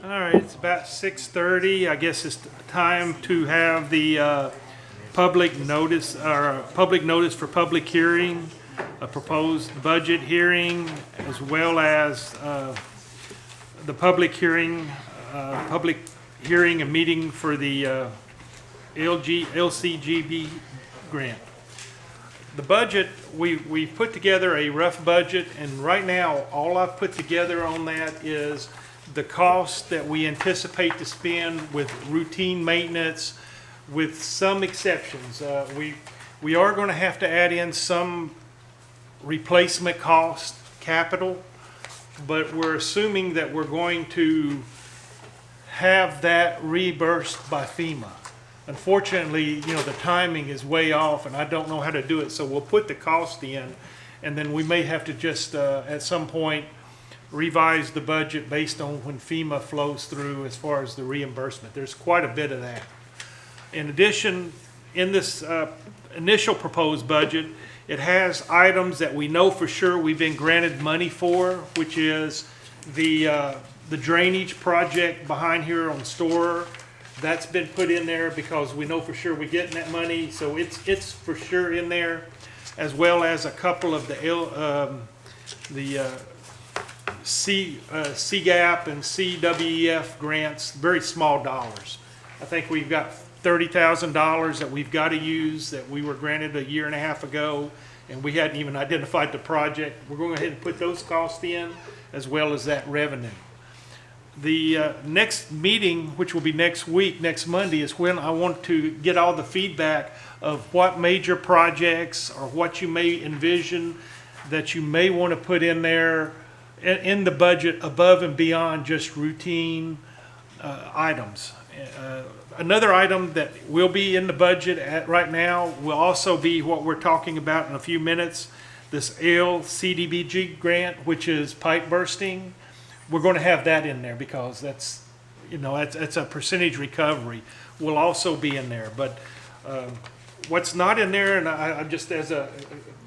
All right, it's about 6:30. I guess it's time to have the public notice, or public notice for public hearing, a proposed budget hearing, as well as the public hearing and meeting for the LCGB grant. The budget, we put together a rough budget, and right now, all I've put together on that is the cost that we anticipate to spend with routine maintenance, with some exceptions. We are going to have to add in some replacement cost, capital, but we're assuming that we're going to have that reimbursed by FEMA. Unfortunately, the timing is way off, and I don't know how to do it, so we'll put the cost in, and then we may have to just, at some point, revise the budget based on when FEMA flows through as far as the reimbursement. There's quite a bit of that. In addition, in this initial proposed budget, it has items that we know for sure we've been granted money for, which is the drainage project behind here on Storer. That's been put in there because we know for sure we're getting that money, so it's for sure in there, as well as a couple of the CGAP and CWEF grants, very small dollars. I think we've got $30,000 that we've got to use that we were granted a year and a half ago, and we hadn't even identified the project. We're going ahead and put those costs in, as well as that revenue. The next meeting, which will be next week, next Monday, is when I want to get all the feedback of what major projects or what you may envision that you may want to put in there in the budget above and beyond just routine items. Another item that will be in the budget right now will also be what we're talking about in a few minutes, this LCDBG grant, which is pipe bursting. We're going to have that in there because that's a percentage recovery. Will also be in there, but what's not in there, and I'm just as a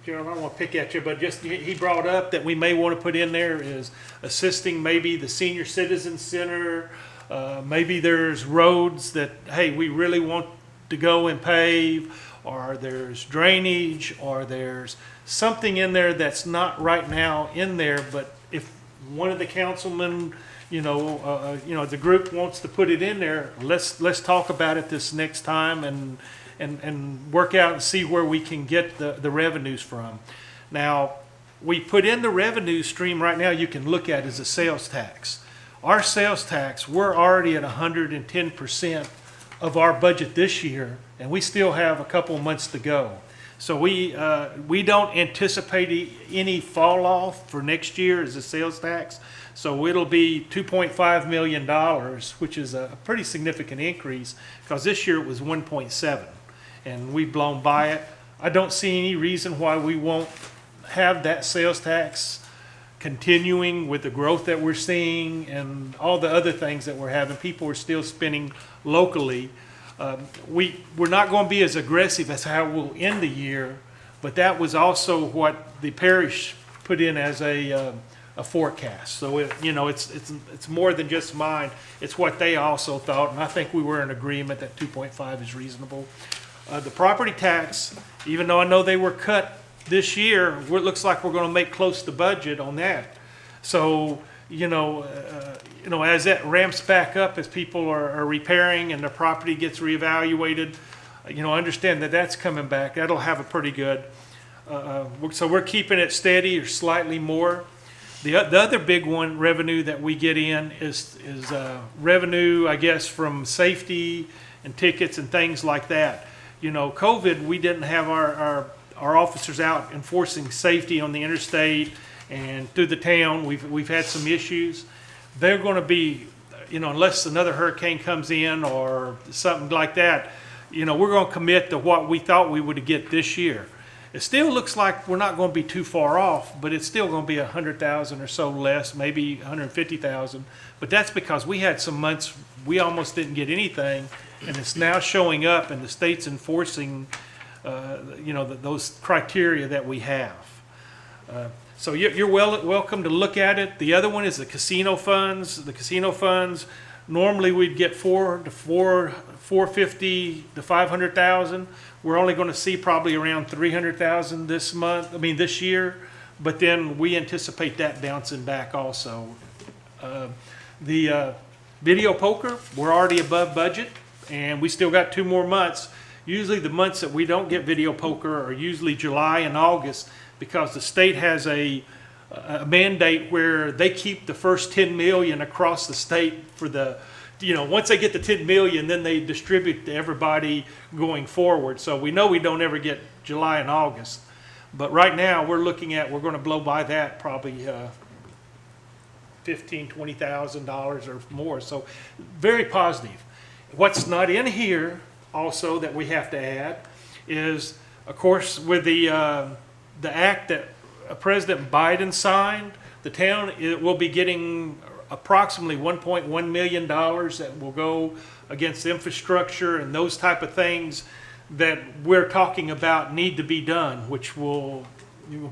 Gerald, I don't want to pick at you, but just he brought up that we may want to put in there is assisting maybe the senior citizen center. Maybe there's roads that, hey, we really want to go and pave, or there's drainage, or there's something in there that's not right now in there, but if one of the councilmen, the group wants to put it in there, let's talk about it this next time and work out and see where we can get the revenues from. Now, we put in the revenue stream right now you can look at as a sales tax. Our sales tax, we're already at 110% of our budget this year, and we still have a couple months to go. So we don't anticipate any fall off for next year as a sales tax. So it'll be $2.5 million, which is a pretty significant increase because this year it was 1.7, and we've blown by it. I don't see any reason why we won't have that sales tax continuing with the growth that we're seeing and all the other things that we're having. People are still spending locally. We're not going to be as aggressive as how we'll end the year, but that was also what the parish put in as a forecast. So it's more than just mine. It's what they also thought, and I think we were in agreement that 2.5 is reasonable. The property tax, even though I know they were cut this year, it looks like we're going to make close to budget on that. So as that ramps back up, as people are repairing and their property gets reevaluated, understand that that's coming back. That'll have a pretty good. So we're keeping it steady or slightly more. The other big one, revenue that we get in is revenue, I guess, from safety and tickets and things like that. COVID, we didn't have our officers out enforcing safety on the interstate and through the town. We've had some issues. They're going to be, unless another hurricane comes in or something like that, we're going to commit to what we thought we would get this year. It still looks like we're not going to be too far off, but it's still going to be 100,000 or so less, maybe 150,000. But that's because we had some months we almost didn't get anything, and it's now showing up, and the state's enforcing those criteria that we have. So you're welcome to look at it. The other one is the casino funds. The casino funds, Normally we'd get 450 to 500,000. We're only going to see probably around 300,000 this month. I mean this year, but then we anticipate that bouncing back also. The video poker, we're already above budget, and we still got 2 more months. Usually the months that we don't get video poker are usually July and August, because the state has a mandate where they keep the first 10 million across the state for the, once they get the 10 million, then they distribute to everybody going forward. So we know we don't ever get July and August. But right now we're looking at, we're going to blow by that probably $15,000, $20,000 or more. So very positive. What's not in here also that we have to add is, of course, with the act that President Biden signed, the town will be getting approximately $1.1 million that will go against infrastructure and those type of things that we're talking about need to be done, which will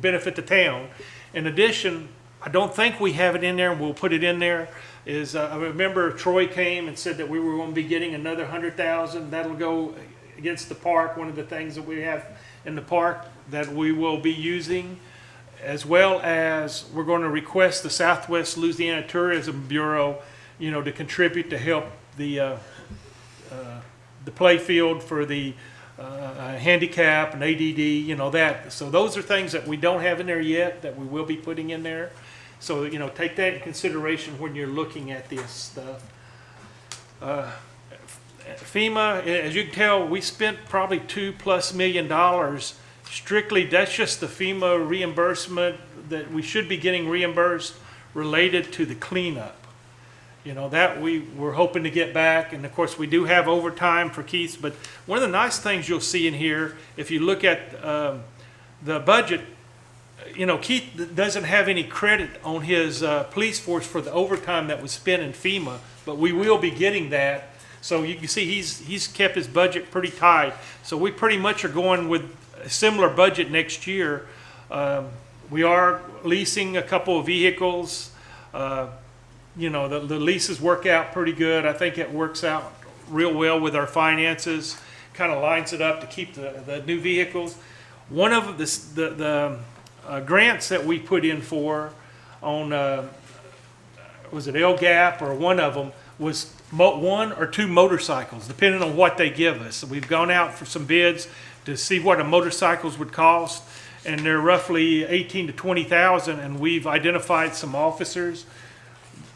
benefit the town. In addition, I don't think we have it in there, and we'll put it in there, is I remember Troy came and said that we were going to be getting another 100,000. That'll go against the park, one of the things that we have in the park that we will be using, as well as we're going to request the Southwest Louisiana Tourism Bureau, to contribute to help the play field for the handicap and ADD, that. So those are things that we don't have in there yet that we will be putting in there. So, take that in consideration when you're looking at this stuff. FEMA, as you can tell, we spent probably $2+ million. Strictly, that's just the FEMA reimbursement that we should be getting reimbursed related to the cleanup. That we're hoping to get back. And of course, we do have overtime for Keith. But one of the nice things you'll see in here, if you look at the budget, Keith doesn't have any credit on his police force for the overtime that was spent in FEMA, but we will be getting that. So you can see he's kept his budget pretty tight. So we pretty much are going with a similar budget next year. We are leasing a couple of vehicles. The leases work out pretty good. I think it works out real well with our finances. Kind of lines it up to keep the new vehicles. One of the grants that we put in for on, was it LGAP or one of them, was 1 or 2 motorcycles, depending on what they give us. So we've gone out for some bids to see what a motorcycles would cost, and they're roughly 18 to 20,000, and we've identified some officers.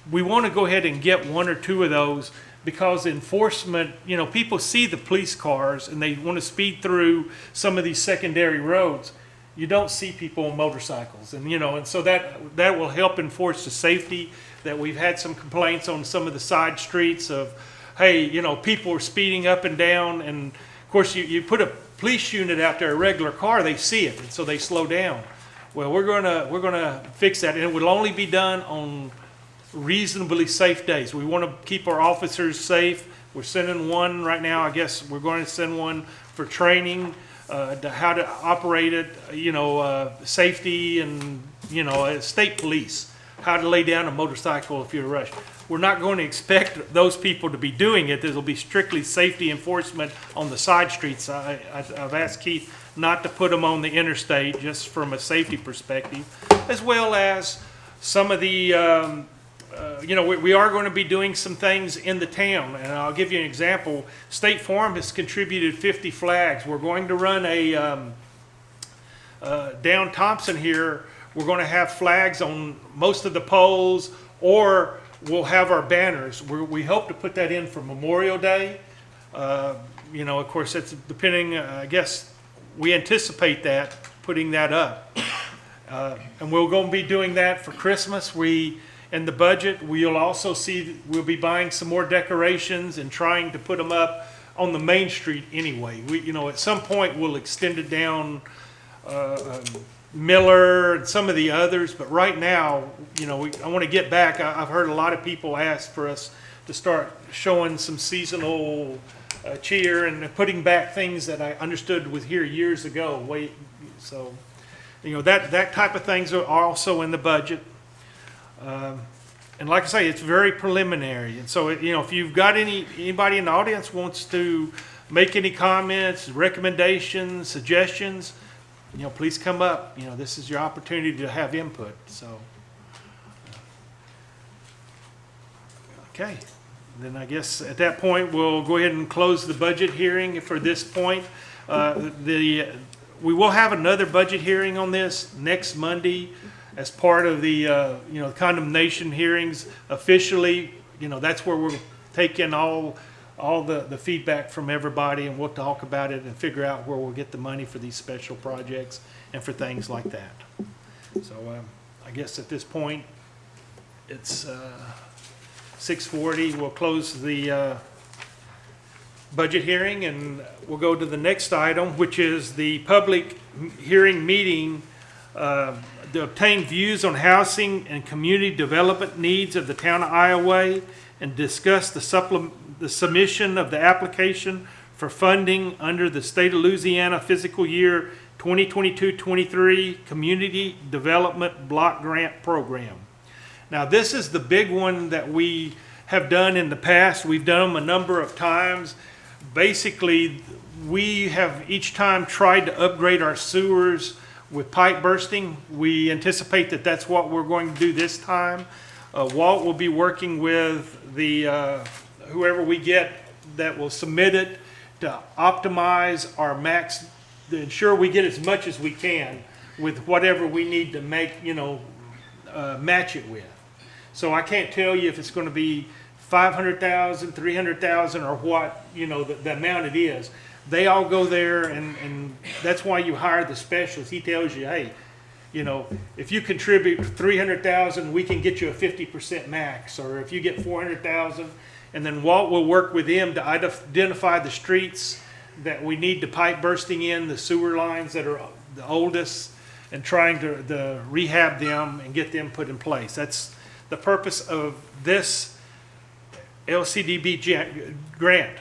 We want to go ahead and get 1 or 2 of those, because enforcement, people see the police cars and they want to speed through some of these secondary roads. You don't see people on motorcycles, and so that will help enforce the safety. That we've had some complaints on some of the side streets of, hey, people are speeding up and down, and of course you put a police unit out there, a regular car, they see it, and so they slow down. Well, we're gonna fix that, and it will only be done on reasonably safe days. We want to keep our officers safe. We're sending one right now. I guess we're going to send one for training. How to operate it, safety, and state police, how to lay down a motorcycle if you're rushed. We're not going to expect those people to be doing it. There will be strictly safety enforcement on the side streets. I've asked Keith not to put them on the interstate, just from a safety perspective, as well as some of the we are going to be doing some things in the town, and I'll give you an example. State Farm has contributed 50 flags. We're going to run a down Thompson here. We're going to have flags on most of the poles, or we'll have our banners. We hope to put that in for Memorial Day. Of course, it's depending. I guess we anticipate that putting that up, and we're going to be doing that for Christmas. In the budget, we'll also see, we'll be buying some more decorations and trying to put them up on the main street anyway. At some point we'll extend it down Miller and some of the others, but right now, I want to get back. I've heard a lot of people ask for us to start showing some seasonal cheer and putting back things that I understood was here years ago. That type of things are also in the budget. and like I say, it's very preliminary. And so, you know, if you've got anybody in the audience wants to make any comments, recommendations, suggestions, you know, please come up. You know, this is your opportunity to have input. So, okay. Then I guess at that point, we'll go ahead and close the budget hearing for this point. We will have another budget hearing on this next Monday as part of the, you know, condemnation hearings officially. You know, that's where we're taking all the feedback from everybody, and we'll talk about it and figure out where we'll get the money for these special projects and for things like that. So I guess at this point, it's 6:40. We'll close the budget hearing, and we'll go to the next item, which is the public hearing meeting to obtain views on housing and community development needs of the town of Iowa, and discuss the submission of the application for funding under the state of Louisiana fiscal year 2022-23 Community Development Block Grant Program. Now, this is the big one that we have done in the past. We've done them a number of times. Basically, we have each time tried to upgrade our sewers with pipe bursting. We anticipate that that's what we're going to do this time. Walt will be working with the whoever we get that will submit it to optimize our max, to ensure we get as much as we can with whatever we need to make, you know, match it with. So I can't tell you if it's going to be 500,000, 300,000, or what, you know, the amount it is. They all go there, and that's why you hire the specialist. He tells you, hey, you know, if you contribute 300,000, we can get you a 50% max, or if you get 400,000, and then Walt will work with him to identify the streets that we need the pipe bursting in, the sewer lines that are the oldest, and trying to rehab them and get them put in place. That's the purpose of this LCDB grant.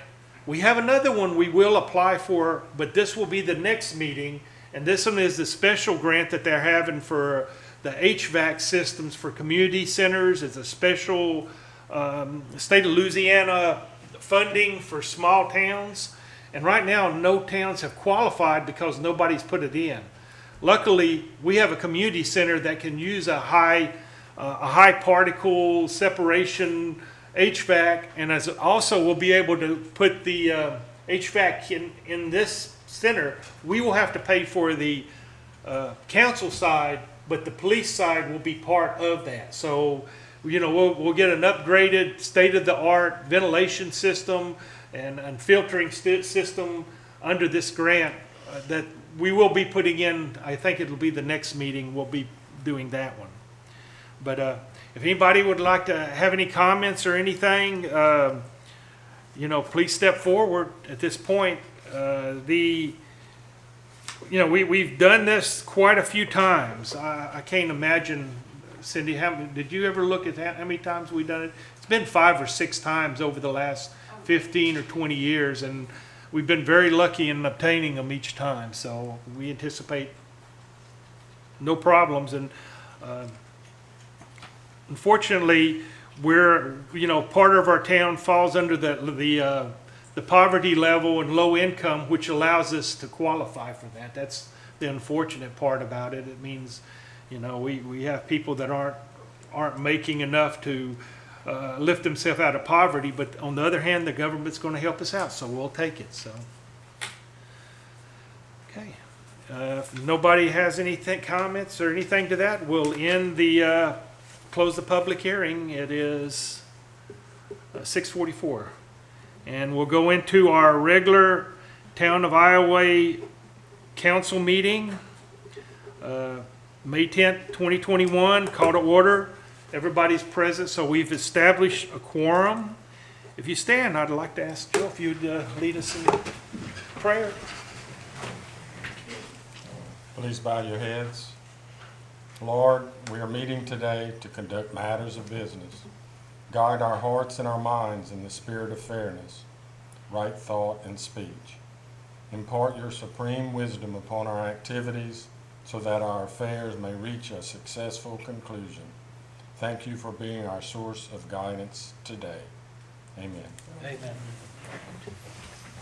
We have another one we will apply for, but this will be the next meeting, and this one is the special grant that they're having for the HVAC systems for community centers. It's a special state of Louisiana funding for small towns, and right now no towns have qualified because nobody's put it in. Luckily, we have a community center that can use a high particle separation HVAC, and as also we'll be able to put the HVAC in this center. We will have to pay for the council side, but the police side will be part of that. So, you know, we'll get an upgraded state-of-the-art ventilation system and filtering system under this grant that we will be putting in. I think it'll be the next meeting we'll be doing that one. But if anybody would like to have any comments or anything, you know, please step forward at this point. You know, we've done this quite a few times. I can't imagine, Cindy, did you ever look at that, how many times we've done it? It's been 5 or 6 times over the last 15 or 20 years, and we've been very lucky in obtaining them each time. So we anticipate no problems. And unfortunately, you know, part of our town falls under the poverty level and low income, which allows us to qualify for that. That's the unfortunate part about it. It means, you know, we have people that aren't making enough to lift themselves out of poverty, but on the other hand, the government's going to help us out, so we'll take it. So, okay. If nobody has anything, comments or anything to that, we'll end the close the public hearing. It is 6:44, and we'll go into our regular Town of Iowa Council meeting, May 10th, 2021. Call to order. Everybody's present, so we've established a quorum. If you stand, I'd like to ask Joe if you'd lead us in prayer. Please bow your heads. Lord, we are meeting today to conduct matters of business. Guide our hearts and our minds in the spirit of fairness, right thought, and speech. Impart your supreme wisdom upon our activities so that our affairs may reach a successful conclusion. Thank you for being our source of guidance today. Amen. Amen.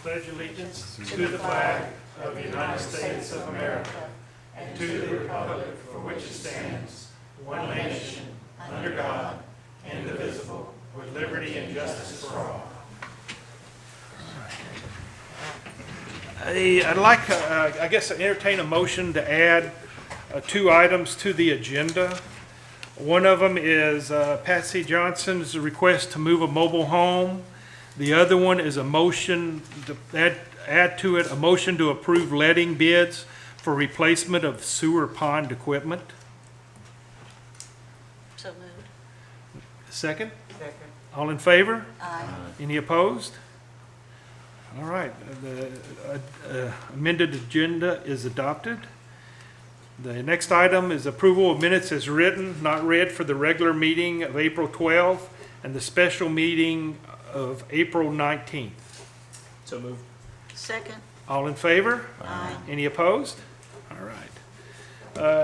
Pledge allegiance to the flag of the United States of America and to the republic for which it stands, one nation, under God, indivisible, with liberty and justice for all. I'd like, I guess, entertain a motion to add 2 items to the agenda. One of them is Patsy Johnson's request to move a mobile home. The other one is a motion to add to it a motion to approve letting bids for replacement of sewer pond equipment. So moved. Second? Second. All in favor? Aye. Any opposed? All right, the amended agenda is adopted. The next item is approval of minutes as written, not read for the regular meeting of April 12th and the special meeting of April 19th. So moved. Second. All in favor? Aye. Any opposed? All right.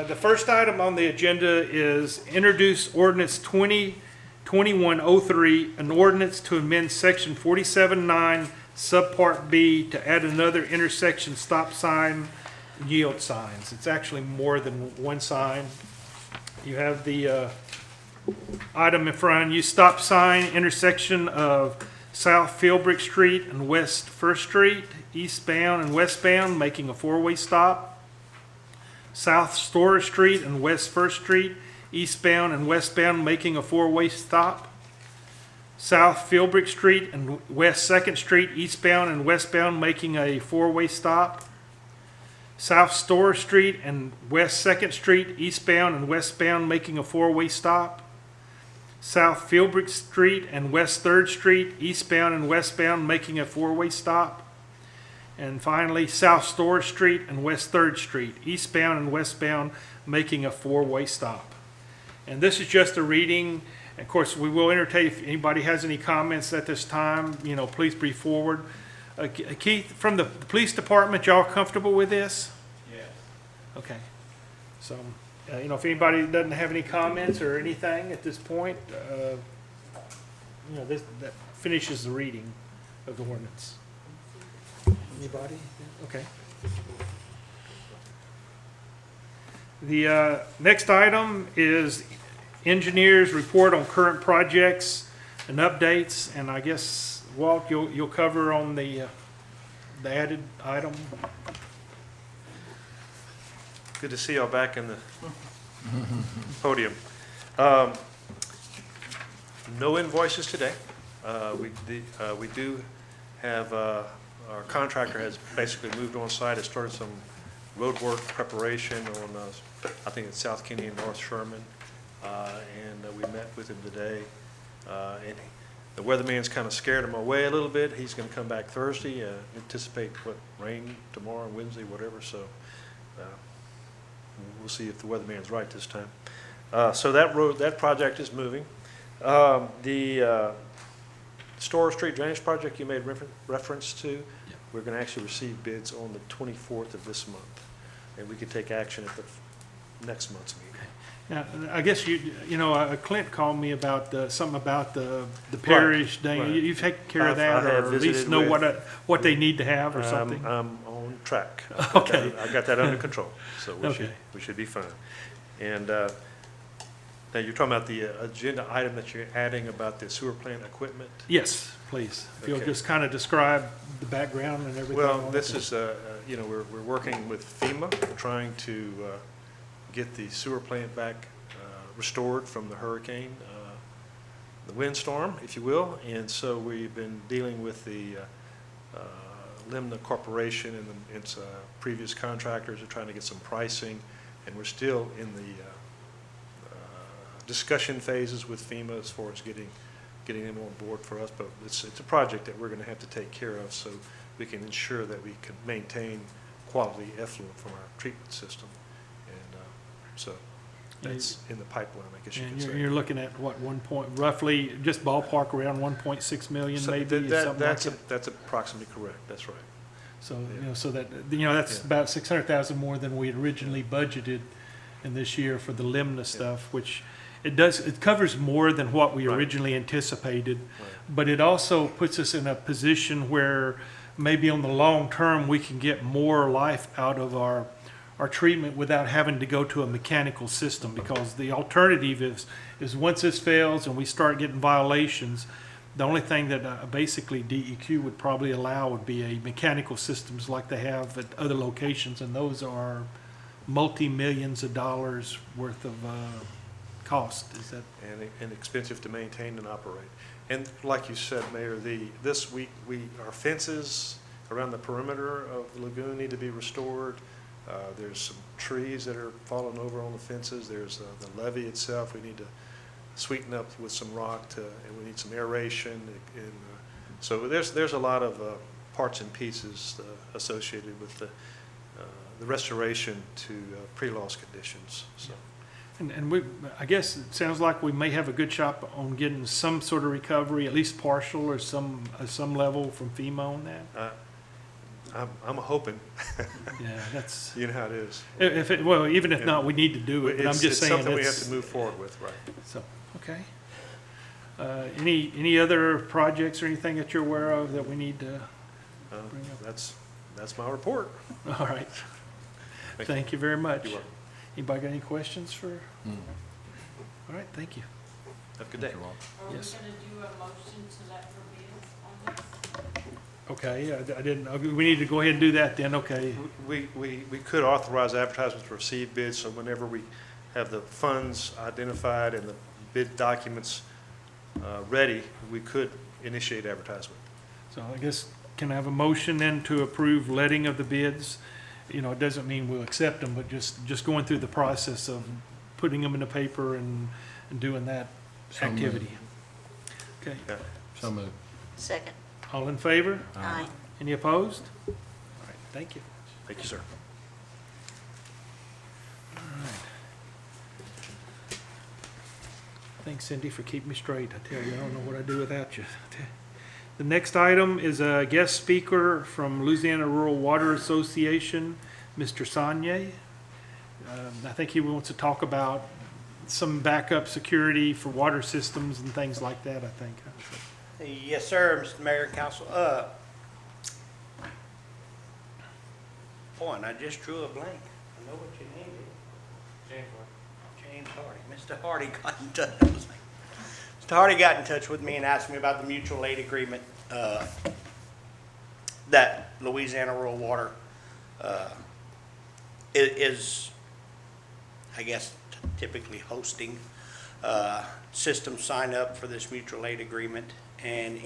The first item on the agenda is introduce ordinance 2021-03, an ordinance to amend section 47-9, subpart B, to add another intersection stop sign yield signs. It's actually more than one sign. You have the item in front of you, stop sign intersection of South Philbrick Street and West First Street, eastbound and westbound, making a 4-way stop. South Store Street and West First Street, eastbound and westbound, making a 4-way stop. South Philbrick Street and West 2nd Street, eastbound and westbound, making a 4-way stop. South Store Street and West 2nd Street, eastbound and westbound, making a 4-way stop. South Philbrick Street and West 3rd Street, eastbound and westbound, making a 4-way stop. And finally, South Store Street and West 3rd Street, eastbound and westbound, making a 4-way stop. And this is just a reading. Of course, we will entertain if anybody has any comments at this time, please bring forward. Keith, from the police department, y'all comfortable with this? Yes. Okay. So, if anybody doesn't have any comments or anything at this point, that finishes the reading of the ordinance. Anybody? Okay. The next item is engineers report on current projects and updates, and I guess, Walt, you'll cover on the added item. Good to see y'all back in the podium. No invoices today. We do have, our contractor has basically moved on site, has started some road work preparation on, I think it's South Kenny and North Sherman. And we met with him today. And the weatherman's kind of scared him away a little bit. He's going to come back Thursday, anticipate rain tomorrow, Wednesday, whatever. So we'll see if the weatherman's right this time. So that project is moving. The Store Street Drainage Project you made reference to, we're going to actually receive bids on the 24th of this month. And we can take action at the next month's meeting. Now, I guess Clint called me about something about the parish thing. right. You've taken care of I that, have or at least visited know with- what they need to have or something? I'm on track. Okay. I've got that under control, so Okay. we should be fine. And now you're talking about the agenda item that you're adding about the sewer plant equipment? Yes, please. If you'll Okay. just kind of describe the background and everything. Well, on this it. is, we're working with FEMA, trying to get the sewer plant back restored from the hurricane, the windstorm, if you will. And so we've been dealing with the Limna Corporation and its previous contractors are trying to get some pricing. And we're still in the discussion phases with FEMA as far as getting them on board for us. But it's a project that we're going to have to take care of so we can ensure that we can maintain quality effluent from our treatment system. And so that's in the pipeline, I guess you And could say. you're looking at what, roughly, just ballpark around 1.6 million So maybe, something like that's that? that's approximately correct. That's right. So, yeah. so that's Yeah. about 600,000 more than we had originally budgeted in this year for the Limna stuff, which, it covers more than what we Right. originally anticipated. Right. But it also puts us in a position where maybe on the long term, we can get more life out of our treatment without having to go to a mechanical system. Because the alternative is once this fails and we start getting violations, the only thing that basically DEQ would probably allow would be a mechanical systems like they have at other locations. And those are multi-millions of dollars worth of cost. Is that? And expensive to maintain and operate. And like you said, Mayor, this week, our fences around the perimeter of the lagoon need to be restored. There's some trees that are falling over on the fences. There's the levee itself. We need to sweeten up with some rock and we need some aeration. And so there's a lot of parts and pieces associated with the restoration to pre-loss conditions, so. And I guess it sounds like we may have a good shot on getting some sort of recovery, at least partial or some level from FEMA on that. I'm hoping, Yeah, that's, you know how it is. well, even if not, we need to do it, but I'm just saying. It's something we have that's- to move forward with, right? So, okay. Any other projects or anything that you're aware of that we need to, Bring up. That's my report. all right. Thank you. Thank you very much. You're welcome. Anybody got any questions for? All right, thank you. Have a good day. Are we Yes. gonna do a motion to let for bids on this? Okay, I didn't, we need to go ahead and do that then, okay. We could authorize advertisements to receive bids, so whenever we have the funds identified and the bid documents ready, we could initiate advertisement. So I guess, can I have a motion then to approve letting of the bids? You know, it doesn't mean we'll accept them, but just going through the process of putting them in the paper and doing that So moved. activity. Okay, So moved. Second. all in favor? Aye. Any opposed? All right, thank you. Thank you, sir. Thanks, Cindy, for keeping me straight. I tell you, I don't know what I'd do without you. The next item is a guest speaker from Louisiana Rural Water Association, Mr. Sanye. I think he wants to talk about some backup security for water systems and things like that, I think. Yes, sir, Mr. Mayor and Council. Boy, and I just drew a blank. I know what your name is. James Hardy. Mr. Hardy got in touch. Mr. Hardy got in touch with me and asked me about the mutual aid agreement that Louisiana Rural Water is, I guess, typically hosting. System sign up for this mutual aid agreement, and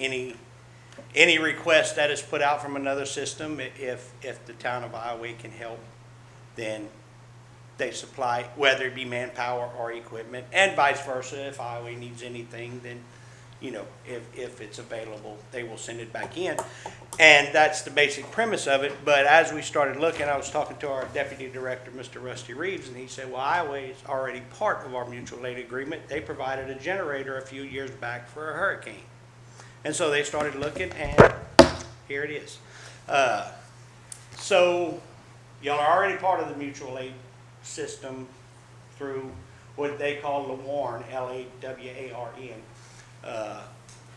any request that is put out from another system, if the town of Iowa can help, then they supply, whether it be manpower or equipment, and vice versa. If Iowa needs anything, then, you know, if it's available, they will send it back in. And that's the basic premise of it. But as we started looking, I was talking to our deputy director, Mr. Rusty Reeves, and he said, well, Iowa is already part of our mutual aid agreement. They provided a generator a few years back for a hurricane. And so they started looking, and here it is. So y'all are already part of the mutual aid system through what they call LAWARN, L-A-W-A-R-N.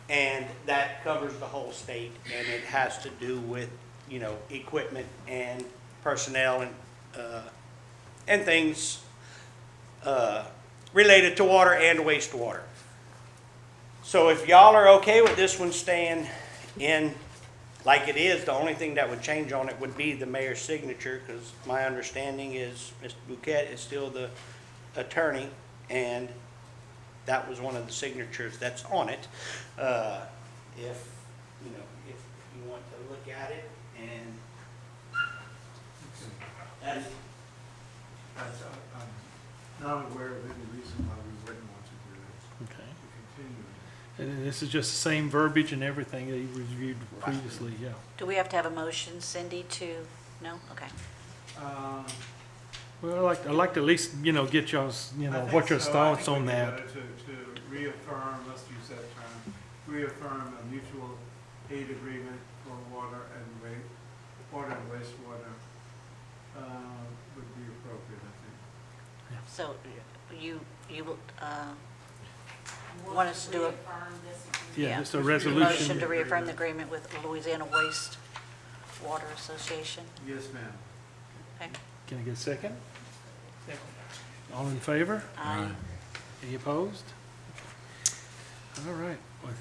And that covers the whole state, and it has to do with, you know, equipment and personnel and things related to water and wastewater. So if y'all are okay with this one staying in like it is, the only thing that would change on it would be the mayor's signature, because my understanding is Mr. Bouquet is still the attorney, and that was one of the signatures that's on it. If you want to look at it, and that's, I'm not aware of any reason why we wouldn't want to do this, Okay. to continue. And this is just the same verbiage and everything that you reviewed previously, yeah. Do we have to have a motion, Cindy, to, no? Okay. Well, I'd like to at least, you know, get y'all's, you know, what your thoughts on that. To reaffirm, let's use that term, reaffirm a mutual aid agreement for water and wastewater would be appropriate, I think. So you you want us to do a Reaffirm this agreement. Yeah, just a motion resolution. to reaffirm the agreement with Louisiana Waste Water Association? Yes, ma'am. Okay. Can I get a second? All in favor? Aye. Any opposed? All right.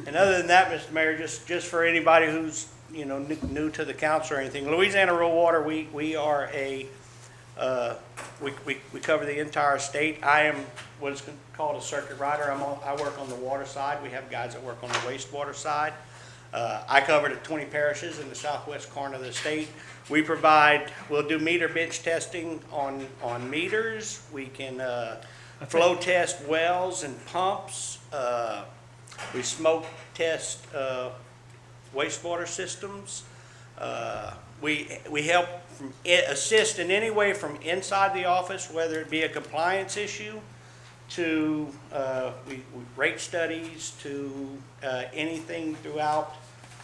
And other than that, Mr. Mayor, just for anybody who's, you know, new to the council or anything, Louisiana Rural Water, we are we cover the entire state. I am what's called a circuit rider. I work on the water side. We have guys that work on the wastewater side. I cover the 20 parishes in the southwest corner of the state. We'll do meter bench testing on meters. We can flow test wells and pumps. We smoke test wastewater systems. We help assist in any way from inside the office, whether it be a compliance issue to we rate studies to anything throughout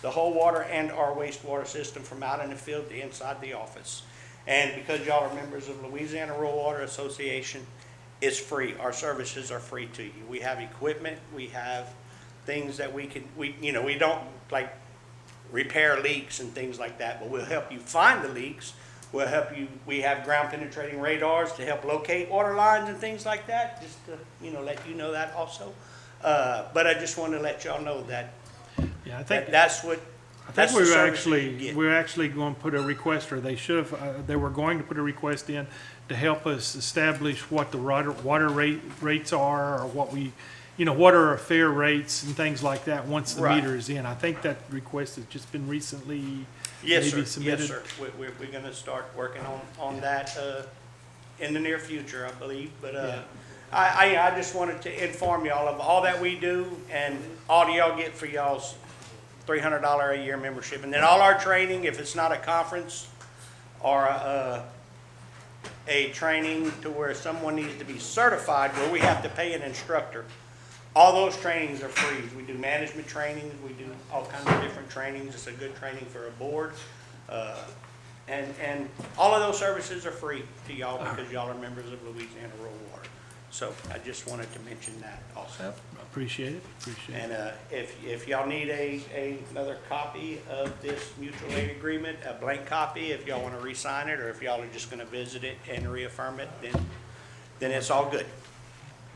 the whole water and our wastewater system from out in the field to inside the office. And because y'all are members of Louisiana Rural Water Association, it's free. Our services are free to you. We have equipment, we have things that we don't like repair leaks and things like that, but we'll help you find the leaks. We'll help you, we have ground penetrating radars to help locate water lines and things like that, just to, let you know that also. But I just want to let y'all know that, Yeah, I think, that's what, I that's think the we were service you actually, get. we're actually going to put a request, or they should have, they were going to put a request in to help us establish what the water rates are, or what we, what are our fair rates and things like that once the Right. meter is in. I think that request has just been recently Yes, maybe sir. submitted. Yes, sir. We're going to start working on that in the near future, I believe. But Yeah. I just wanted to inform y'all of all that we do and all y'all get for y'all's $300 a year membership. And then all our training, if it's not a conference or a training to where someone needs to be certified, where we have to pay an instructor, all those trainings are free. We do management trainings, we do all kinds of different trainings. It's a good training for a board. And all of those services are free to y'all because y'all are members of Louisiana Rural Water. So I just wanted to mention that also. Yep, appreciate it. And if y'all need another copy of this mutual aid agreement, a blank copy, if y'all want to re-sign it, or if y'all are just going to visit it and reaffirm it, then it's all good.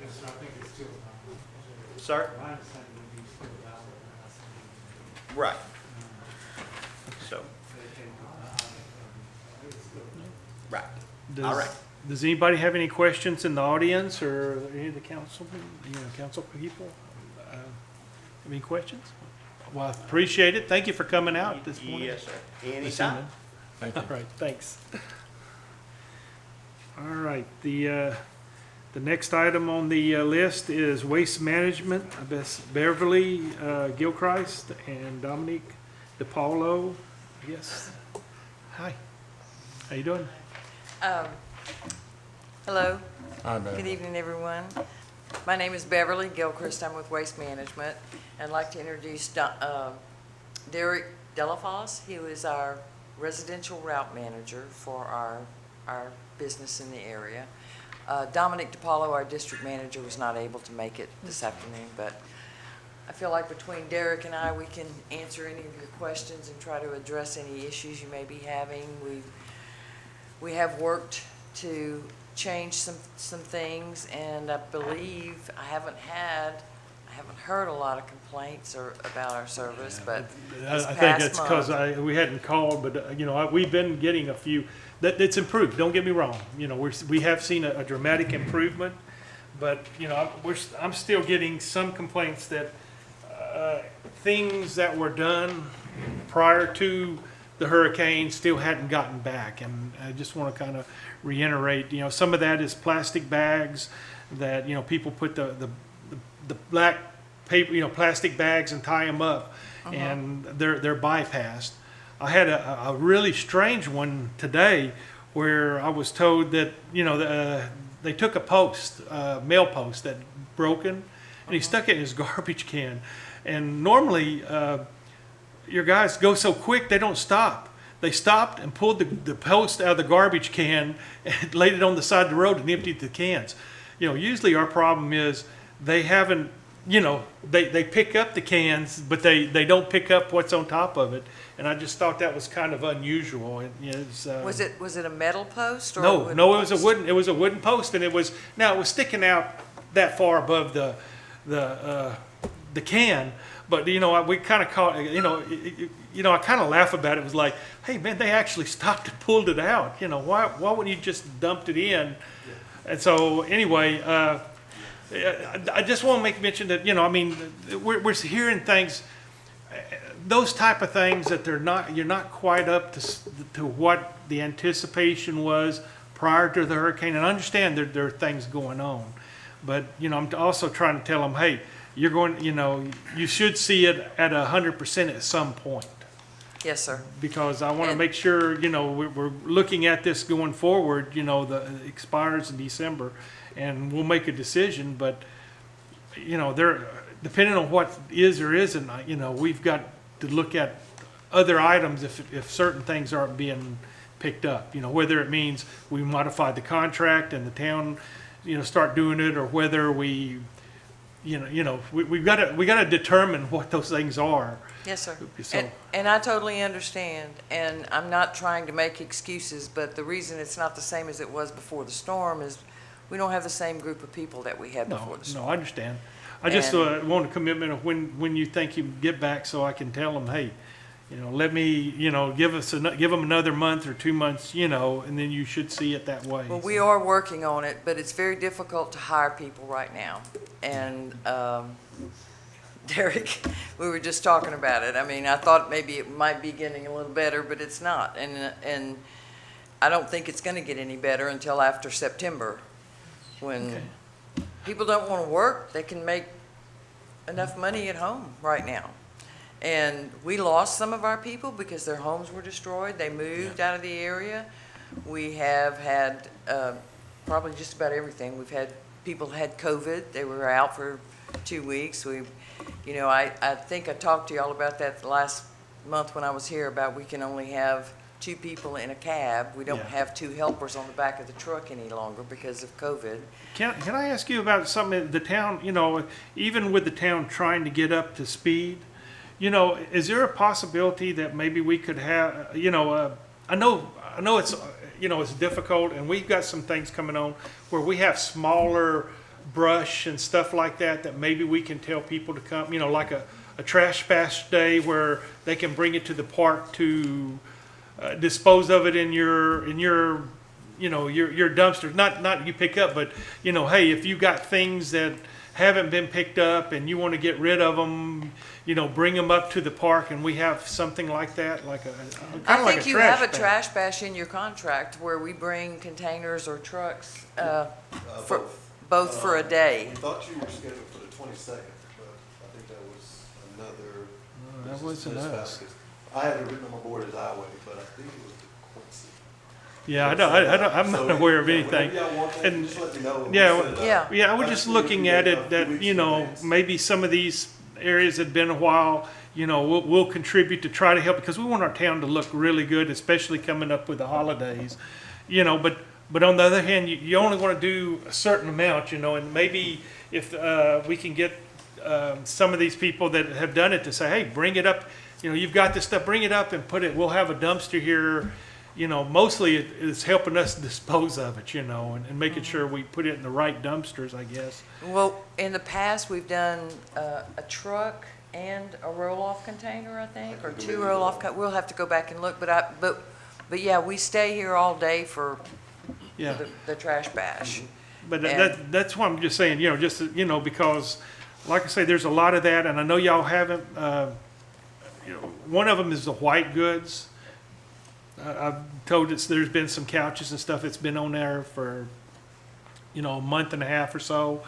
Yes, sir, I think it's still valid. Sir? My understanding would be still valid. Right. So, right. All right. Does anybody have any questions in the audience, or any of the councilmen, council people? Any questions? Well, I appreciate it. Thank you for coming out this morning. Yes, sir. This Anytime. evening. Thank you. All right, thanks. All right, the next item on the list is Waste Management, Beverly Gilchrist and Dominique DiPaolo. Yes. Hi. How you doing? Hello, Hi, good Beverly. evening, everyone. My name is Beverly Gilchrist. I'm with Waste Management. I'd like to introduce Derek Delafosse. He is our residential route manager for our business in the area. Dominic DiPaolo, our district manager, was not able to make it this afternoon, but I feel like between Derek and I, we can answer any of your questions and try to address any issues you may be having. We have worked to change some things, and I believe I haven't heard a lot of complaints about our service, but this I think past it's because month- we hadn't called, but, we've been getting a few, it's improved, don't get me wrong. We have seen a dramatic improvement, but, I'm still getting some complaints that things that were done prior to the hurricane still hadn't gotten back. And I just want to kind of reiterate, some of that is plastic bags that, people put the black paper, plastic bags and tie them up, and they're bypassed. I had a really strange one today where I was told that, they took a post, mail post that broken, and he stuck it in his garbage can. And normally, your guys go so quick, they don't stop. They stopped and pulled the post out of the garbage can and laid it on the side of the road and emptied the cans. You know, usually our problem is they haven't, you know, they pick up the cans, but they don't pick up what's on top of it. And I just thought that was kind of unusual. Was it a metal post or? a No, wooden no, it was a post? wooden, it was a wooden post, and it was sticking out that far above the can. But, you know, we kind of caught, I kind of laugh about it. It was like, hey, man, they actually stopped and pulled it out. You know, why wouldn't you just dumped it in? And so, anyway, I just want to make mention that, I mean, we're hearing things, those type of things that you're not quite up to what the anticipation was prior to the hurricane. And I understand there are things going on. But, I'm also trying to tell them, hey, you're going, you should see it at 100% at some point. Yes, sir. Because I want to And- make sure, we're looking at this going forward, it expires in December, and we'll make a decision, but, depending on what is or isn't, we've got to look at other items if certain things aren't being picked up, whether it means we modify the contract and the town, start doing it, or whether we've got to determine what those things are. Yes, sir. So- And I totally understand, and I'm not trying to make excuses, but the reason it's not the same as it was before the storm is we don't have the same group of people that we had before the No, storm. I understand. I just And- want a commitment of when you think you can get back, so I can tell them, hey, let me, give them another month or 2 months, and then you should see it that way. Well, we are working on it, but it's very difficult to hire people right now. And Derek, we were just talking about it. I mean, I thought maybe it might be getting a little better, but it's not. And I don't think it's going to get any better until after September, when Okay. people don't want to work. They can make enough money at home right now. And we lost some of our people because their homes were destroyed. They moved out of the area. We have had probably just about everything. We've had people had COVID. They were out for 2 weeks. I think I talked to y'all about that last month when I was here, about we can only have 2 people in a cab. We don't Yeah. have 2 helpers on the back of the truck any longer because of COVID. Can I ask you about something, the town, even with the town trying to get up to speed, is there a possibility that maybe we could have, I know it's, it's difficult, and we've got some things coming on where we have smaller brush and stuff like that maybe we can tell people to come, like a trash bash day where they can bring it to the park to dispose of it in your dumpster. Not you pick up, but hey, if you got things that haven't been picked up and you want to get rid of them, bring them up to the park, and we have something like that, like I like think a you have a bash. trash bash in your contract where we bring containers or trucks for both for a day. We thought you were scheduled for the 22nd, but I think that was another. That wasn't us. I had it written on my board as highway, but I think it was the Quincy. Yeah, I'm not So, aware of yeah, anything. whenever y'all want that, And- just let me know. yeah, We'll set it up. Yeah. Yeah, I was just looking at it that, maybe some of these areas had been a while, we'll contribute to try to help, because we want our town to look really good, especially coming up with the holidays. But on the other hand, you only want to do a certain amount, and maybe if we can get some of these people that have done it to say, hey, bring it up, you've got this stuff, bring it up and put it, we'll have a dumpster here. Mostly it's helping us dispose of it, and making sure we put it in the right dumpsters, I guess. Well, in the past, we've done a truck and a roll-off container, I think, or 2 roll-off. We'll have to go back and look, but yeah, we stay here all day for Yeah. the trash bash. But And- that's why I'm just saying, because, like I say, there's a lot of that, and I know y'all haven't, one of them is the white goods. I've told there's been some couches and stuff that's been on there for, a month and a half or so.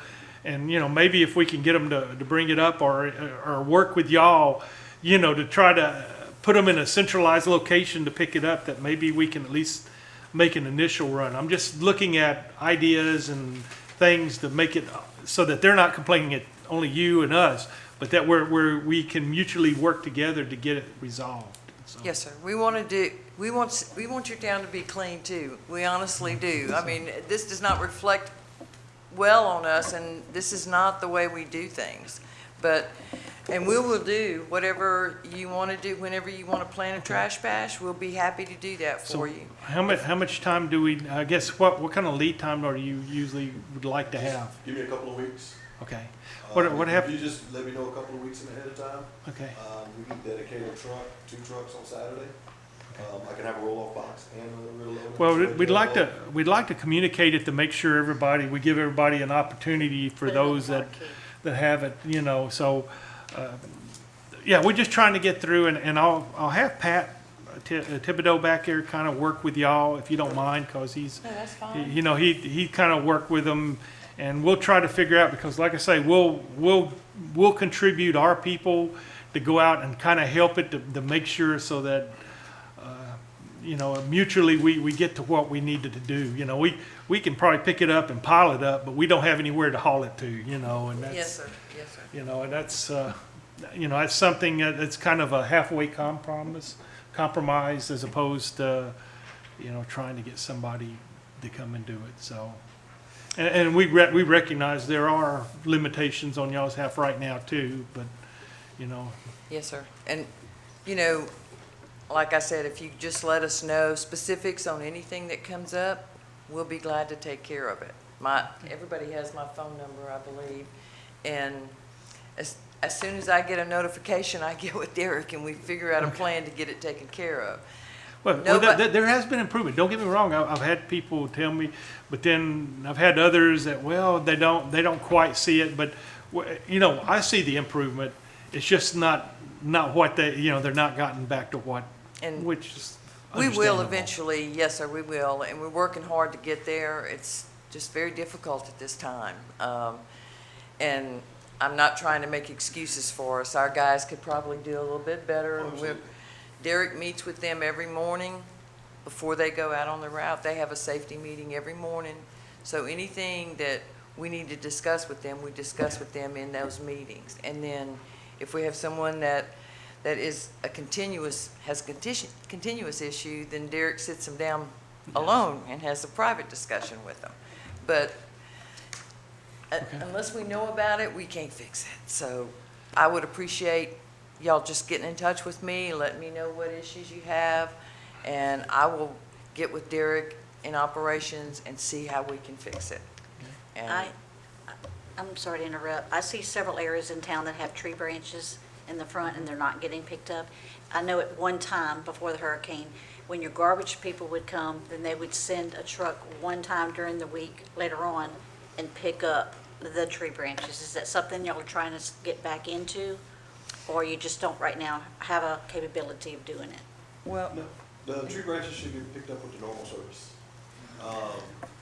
And, maybe if we can get them to bring it up or work with y'all, to try to put them in a centralized location to pick it up, that maybe we can at least make an initial run. I'm just looking at ideas and things to make it so that they're not complaining at only you and us, but that we can mutually work together to get it resolved. So- Yes, sir. We want your town to be clean too. We honestly do. I mean, this does not reflect dwell on us, and this is not the way we do things. And we will do whatever you want to do, whenever you want to plan a trash bash, we'll be happy to do that for you. How much time do we, I guess, what kind of lead time are you usually would like to have? Give me a couple of weeks. Okay. What If happened? you just let me know a couple of weeks ahead of time, Okay. we can dedicate a truck, 2 trucks on Saturday. I can have a roll-off box and a rear loader. Well, So we'd like to communicate it to make sure we give everybody an opportunity for Put it on those that, marquee. that have it, so, yeah, we're just trying to get through, and I'll have Pat Thibodeau back there kind of work with y'all, if you don't mind, because he's, No, that's fine. he kind of work with them, and we'll try to figure out, because like I say, we'll contribute our people to go out and kind of help it to make sure so that, mutually we get to what we needed to do. We can probably pick it up and pile it up, but we don't have anywhere to haul it to, and that's. Yes, sir, yes, sir. And that's, that's something that's kind of a halfway compromise as opposed to, trying to get somebody to come and do it, so. And we recognize there are limitations on y'all's half right now too, but, Yes, sir. And, like I said, if you just let us know specifics on anything that comes up, we'll be glad to take care of it. Everybody has my phone number, I believe, and as soon as I get a notification, I get with Derek and we figure out a plan to get it taken care of. well, there has been improvement. Don't get me wrong. I've had people tell me, but then I've had others that, well, they don't quite see it, but, I see the improvement. It's just not what they're not gotten back to what, And which is we will understandable. eventually, yes, sir, we will, and we're working hard to get there. It's just very difficult at this time. And I'm not trying to make excuses for us. Our guys could probably do a little bit better. And Derek meets with them every morning before they go out on the route. They have a safety meeting every morning. So anything that we need to discuss with them, we discuss with them in those meetings. And then if we have someone that is has continuous issue, then Derek sits them down alone and has a private discussion with them. But unless we know about it, we can't fix it. So I would appreciate y'all just getting in touch with me, letting me know what issues you have, and I will get with Derek in operations and see how we can fix it. And I'm sorry to interrupt. I see several areas in town that have tree branches in the front and they're not getting picked up. I know at one time before the hurricane, when your garbage people would come, then they would send a truck one time during the week later on and pick up the tree branches. Is that something y'all are trying to get back into? Or you just don't right now have a capability of doing it? well, The tree branches should get picked up with the normal service.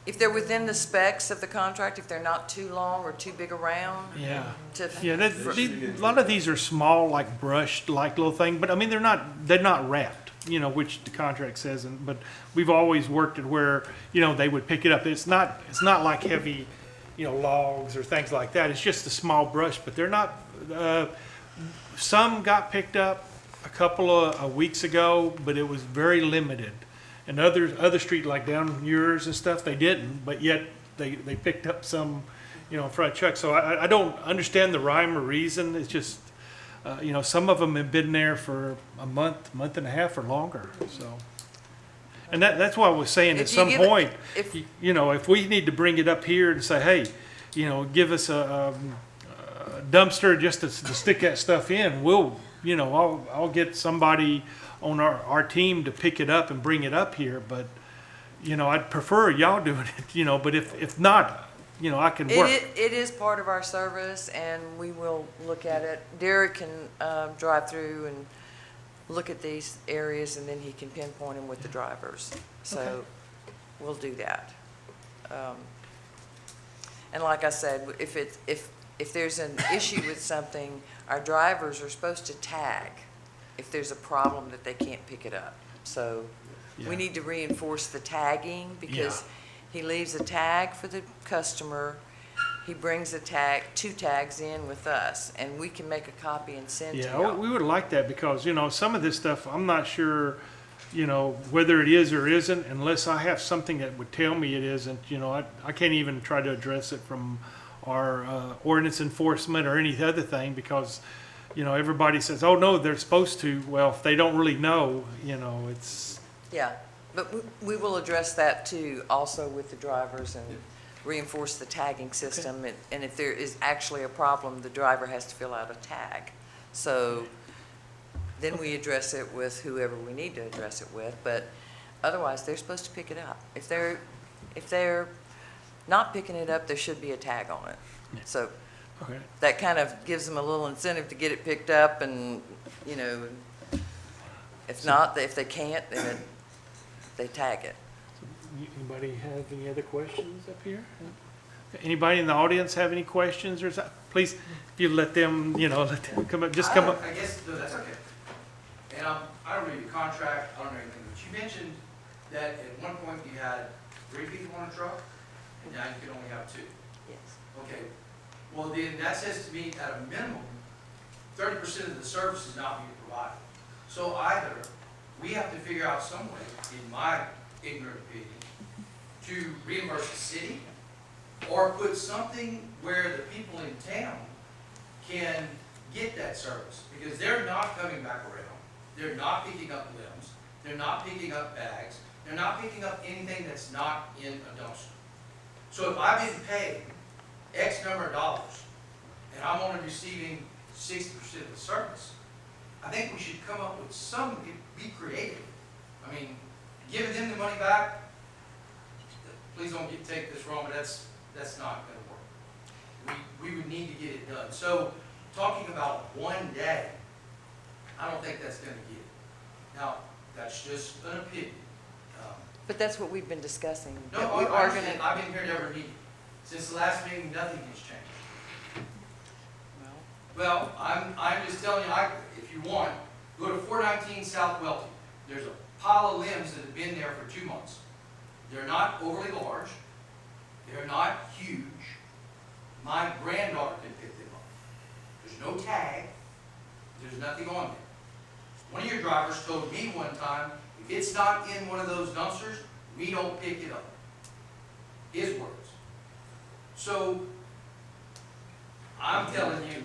if they're within the specs of the contract, if they're not too long or too big around. Yeah. To, Yeah, a lot of these are small, like brushed, like little thing, but I mean, they're not wrapped, which the contract says, but we've always worked it where, they would pick it up. It's not like heavy, logs or things like that. It's just a small brush, but they're not, some got picked up a couple of weeks ago, but it was very limited. And other street, like down yours and stuff, they didn't, but yet they picked up some, front truck. So I don't understand the rhyme or reason. It's just, some of them have been there for a month and a half or longer, so. And that's why I was saying at If you some give it- point, if- if we need to bring it up here and say, hey, give us a dumpster just to stick that stuff in, I'll get somebody on our team to pick it up and bring it up here, but, I'd prefer y'all doing it, but if not, I can work. It is part of our service, and we will look at it. Derek can drive through and look at these areas, and then he can pinpoint them with the drivers. So we'll do that. And like I said, if there's an issue with something, our drivers are supposed to tag if there's a problem that they can't pick it up. So Yeah. we need to reinforce the tagging, because he leaves a tag for the customer. He brings two tags in with us, and we can make a copy and send to Yeah, y'all. we would like that because, some of this stuff, I'm not sure, you know, whether it is or isn't, unless I have something that would tell me it isn't, you know, I can't even try to address it from our ordinance enforcement or any other thing, because, you know, everybody says, oh, no, they're supposed to. Well, if they don't really know, you know, it's, Yeah, but we will address that too, also with the drivers, and reinforce the tagging system. And if there is actually a problem, the driver has to fill out a tag. So then we address it with whoever we need to address it with, but otherwise, they're supposed to pick it up. If they're not picking it up, there should be a tag on it. So okay. that kind of gives them a little incentive to get it picked up, and, you know, if not, if they can't, then they tag it. Anybody have any other questions up here? Anybody in the audience have any questions or something? Please, if you let them, you know, let them come up, just come up. I guess, no, that's okay. And I don't read the contract, I don't know anything, but you mentioned that at one point you had 3 people on a truck, and now you can only have 2. Yes. Okay, well then, that says to me, at a minimum, 30% of the service is not being provided. So either, we have to figure out some way, in my ignorant opinion, to reimburse the city, or put something where the people in town can get that service, because they're not coming back around. They're not picking up limbs, they're not picking up bags, they're not picking up anything that's not in a dumpster. So if I've been paid X number of dollars, and I'm only receiving 60% of the service, I think we should come up with something, be creative. I mean, giving them the money back, please don't take this wrong, but that's not gonna work. We would need to get it done. So, talking about one day, I don't think that's gonna get it. Now, that's just an opinion. But that's what we've been discussing. No, that we I are understand. gonna- I've been here at every meeting. Since the last meeting, nothing has changed. Well, I'm just telling you, if you want, go to 419 South Welty. There's a pile of limbs that have been there for 2 months. They're not overly large. They're not huge. My granddaughter can pick them up. There's no tag. There's nothing on there. One of your drivers told me one time, if it's not in one of those dumpsters, we don't pick it up. His words. So, I'm telling you,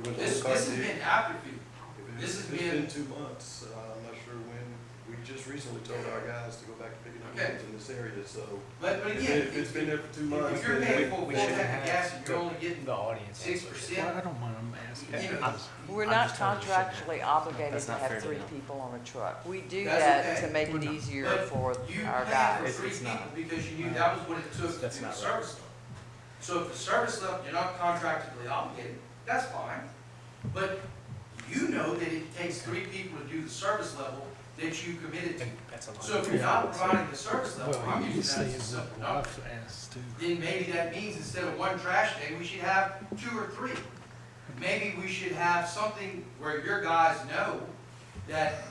okay, this has been after FEMA. This has It's been been, 2 months, I'm not sure when, we just recently told our guys to go back to picking up Okay. limbs in this area, so. but If again, it's been there for 2 months. if you're then paying for a we full should tank of gas and you're only getting The audience. 6%, Well, I don't mind them asking. you know, We're I'm not just telling you, you shouldn't. contractually obligated That's to not have fair to 3 them. people on a truck. We do That's that okay. to make We're it not. easier but for you our paid guys. for 3 It's people not. because you knew that was what it took to That's do the not right. service level. So if the service level, you're not contractually obligated, that's fine. But you know that it takes 3 people to do the service level that you committed to. That's a lot. So if you're not providing the service level, Well, I'm you using that as a saying simple what number, I've asked too. then maybe that means instead of 1 trash day, we should have 2 or 3. Maybe we should have something where your guys know that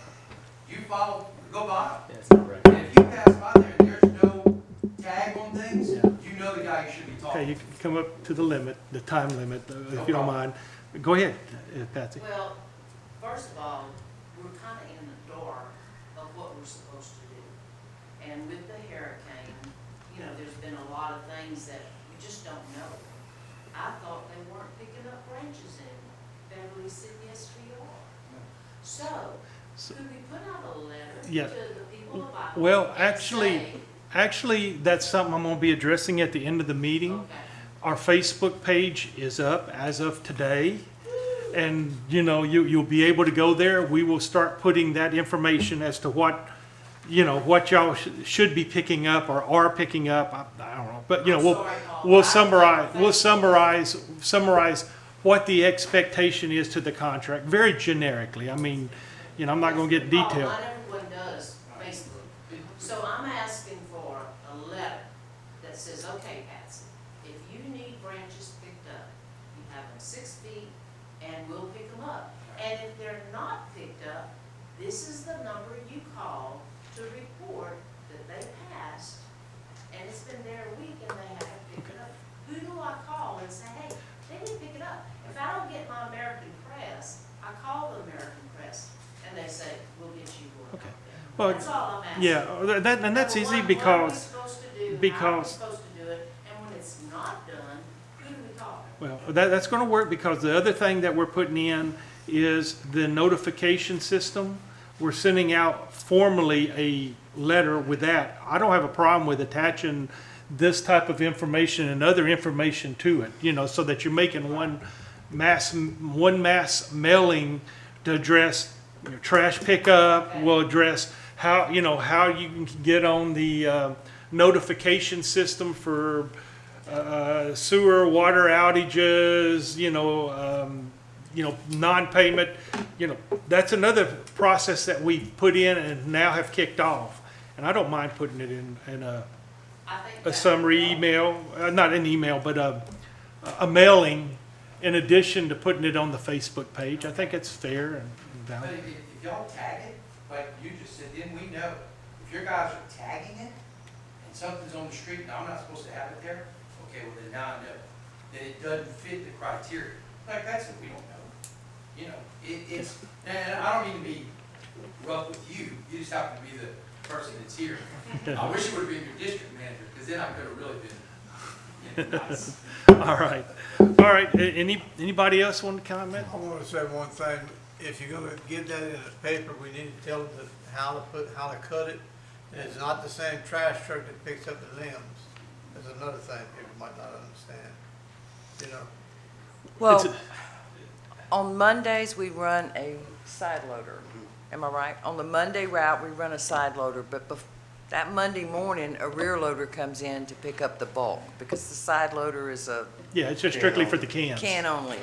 you follow, go by. That's not right. And if you pass by there and there's no tag on things, Yeah. you know the guy you should be talking Okay, to. you can come up to the limit, the time limit, if you don't problem. mind. Go ahead, Patsy. Well, first of all, we're kind of in the dark of what we're supposed to do. And with the hurricane, you know, there's been a lot of things that we just don't know. I thought they weren't picking up branches in Beverly City, yes, we are. So, could we put out a letter Yeah. to the people of Iowa? Well, and actually, say, Actually, that's something I'm gonna be addressing at the end of the meeting. okay, Our Facebook page is up as of today. And, you know, you'll be able to go there. We will start putting that information as to what, you know, what y'all should be picking up or are picking up. I don't know, but, you know, I'm sorry, Paul. we'll I- summarize what the expectation is to the contract, very generically. I mean, you know, I'm not gonna get Paul, detailed. not everyone does Facebook. So I'm asking for a letter that says, okay, Patsy, if you need branches picked up, you have them 6 feet, and we'll pick them up. And if they're not picked up, this is the number you call to report that they passed, and it's been there a week and they haven't picked it up. Who do I call and say, hey, they didn't pick it up? If I don't get my American Press, I call the American Press, and Well, That's all I'm asking. yeah, and that's Number easy one, because, what are we supposed to do? How are we because- supposed to do it? And when it's not done, who do we call? well, that's gonna work because the other thing that we're putting in is the notification system. We're sending out formally a letter with that. I don't have a problem with attaching this type of information and other information to it, so that you're making one mass mailing to address your trash pickup, will address how you can get on the notification system for sewer, water outages, non-payment, that's another process that we've put in and now have kicked off. And I don't mind putting it in I think a that- summary email, not an email, but a mailing in addition to putting it on the Facebook page. I think it's fair and But valid. if y'all tag it, like you just said, then we know. If your guys are tagging it and something's on the street and I'm not supposed to have it there, okay, well then now I know that it doesn't fit the criteria. Like that's what we don't know. It's, and I don't mean to be rough with you, you just happen to be the person that's here. I wish it would have been your district manager, because then I could have really been nice. All right. Anybody else want to comment? I want to say one thing. If you're gonna get that in the paper, we need to tell them how to cut it. And it's not the same trash truck that picks up the limbs. That's another thing people might not understand, Well, It's on Mondays, we run a side loader. Am I right? On the Monday route, we run a side loader, but that Monday morning, a rear loader comes in to pick up the bulk because the side loader is a Yeah, it's just strictly for the cans. can only.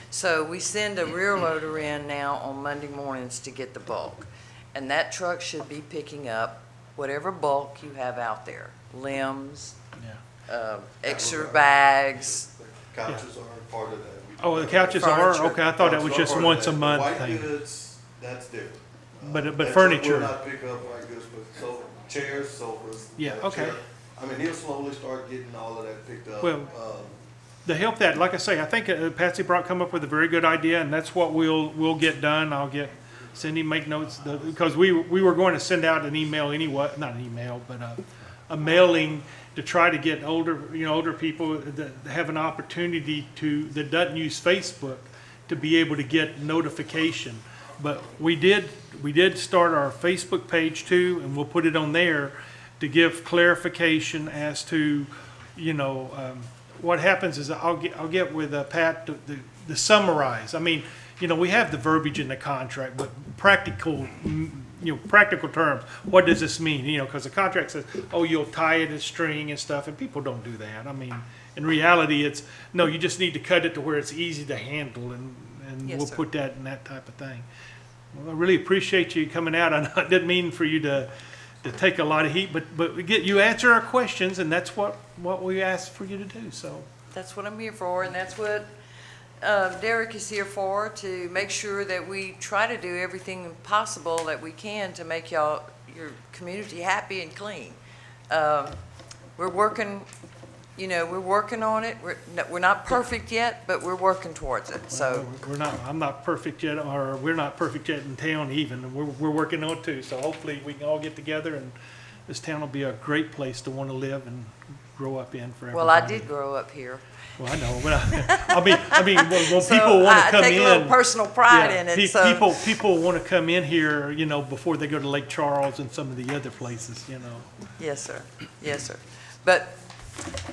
So we send a rear loader in now on Monday mornings to get the bulk. And that truck should be picking up whatever bulk you have out there, limbs, Yeah. extra bags. The couches are part of that. Oh, the couches are? Furniture. Okay, I thought that was Couches are just part of once a that. The month white thing. goods, that's different. But That truck furniture. will not pick up white goods, but chairs, sofas. Yeah, okay. chair. I mean, he'll slowly start getting all of that picked up. Well, To help that, like I say, I think Patsy Brock come up with a very good idea, and that's what we'll get done. I'll get Cindy make notes, because we were going to send out an email anyway, not an email, but a mailing to try to get older people that have an opportunity that doesn't use Facebook to be able to get notification. But we did start our Facebook page too, and we'll put it on there to give clarification as to, what happens is I'll get with Pat to summarize. I mean, we have the verbiage in the contract, but practical terms, what does this mean? Because the contract says, oh, you'll tie it in string and stuff, and people don't do that. I mean, in reality, no, you just need to cut it to where it's easy to handle, and Yes, we'll sir. put that in that type of thing. Well, I really appreciate you coming out. I know I didn't mean for you to take a lot of heat, but you answer our questions, and that's what we asked for you to do, so. That's what I'm here for, and that's what Derek is here for, to make sure that we try to do everything possible that we can to make your community happy and clean. We're working, we're working on it. We're not perfect yet, but we're working towards it, so. I'm not perfect yet, or we're not perfect yet in town even, and we're working on it too, so hopefully we can all get together, and this town will be a great place to want to live and grow up in for everybody. Well, I did grow up here. Well, I know, but I mean, when people want to come in. I take a little personal pride yeah, in it, so. people want to come in here, before they go to Lake Charles and some of the other places, Yes, sir. Yes, sir. But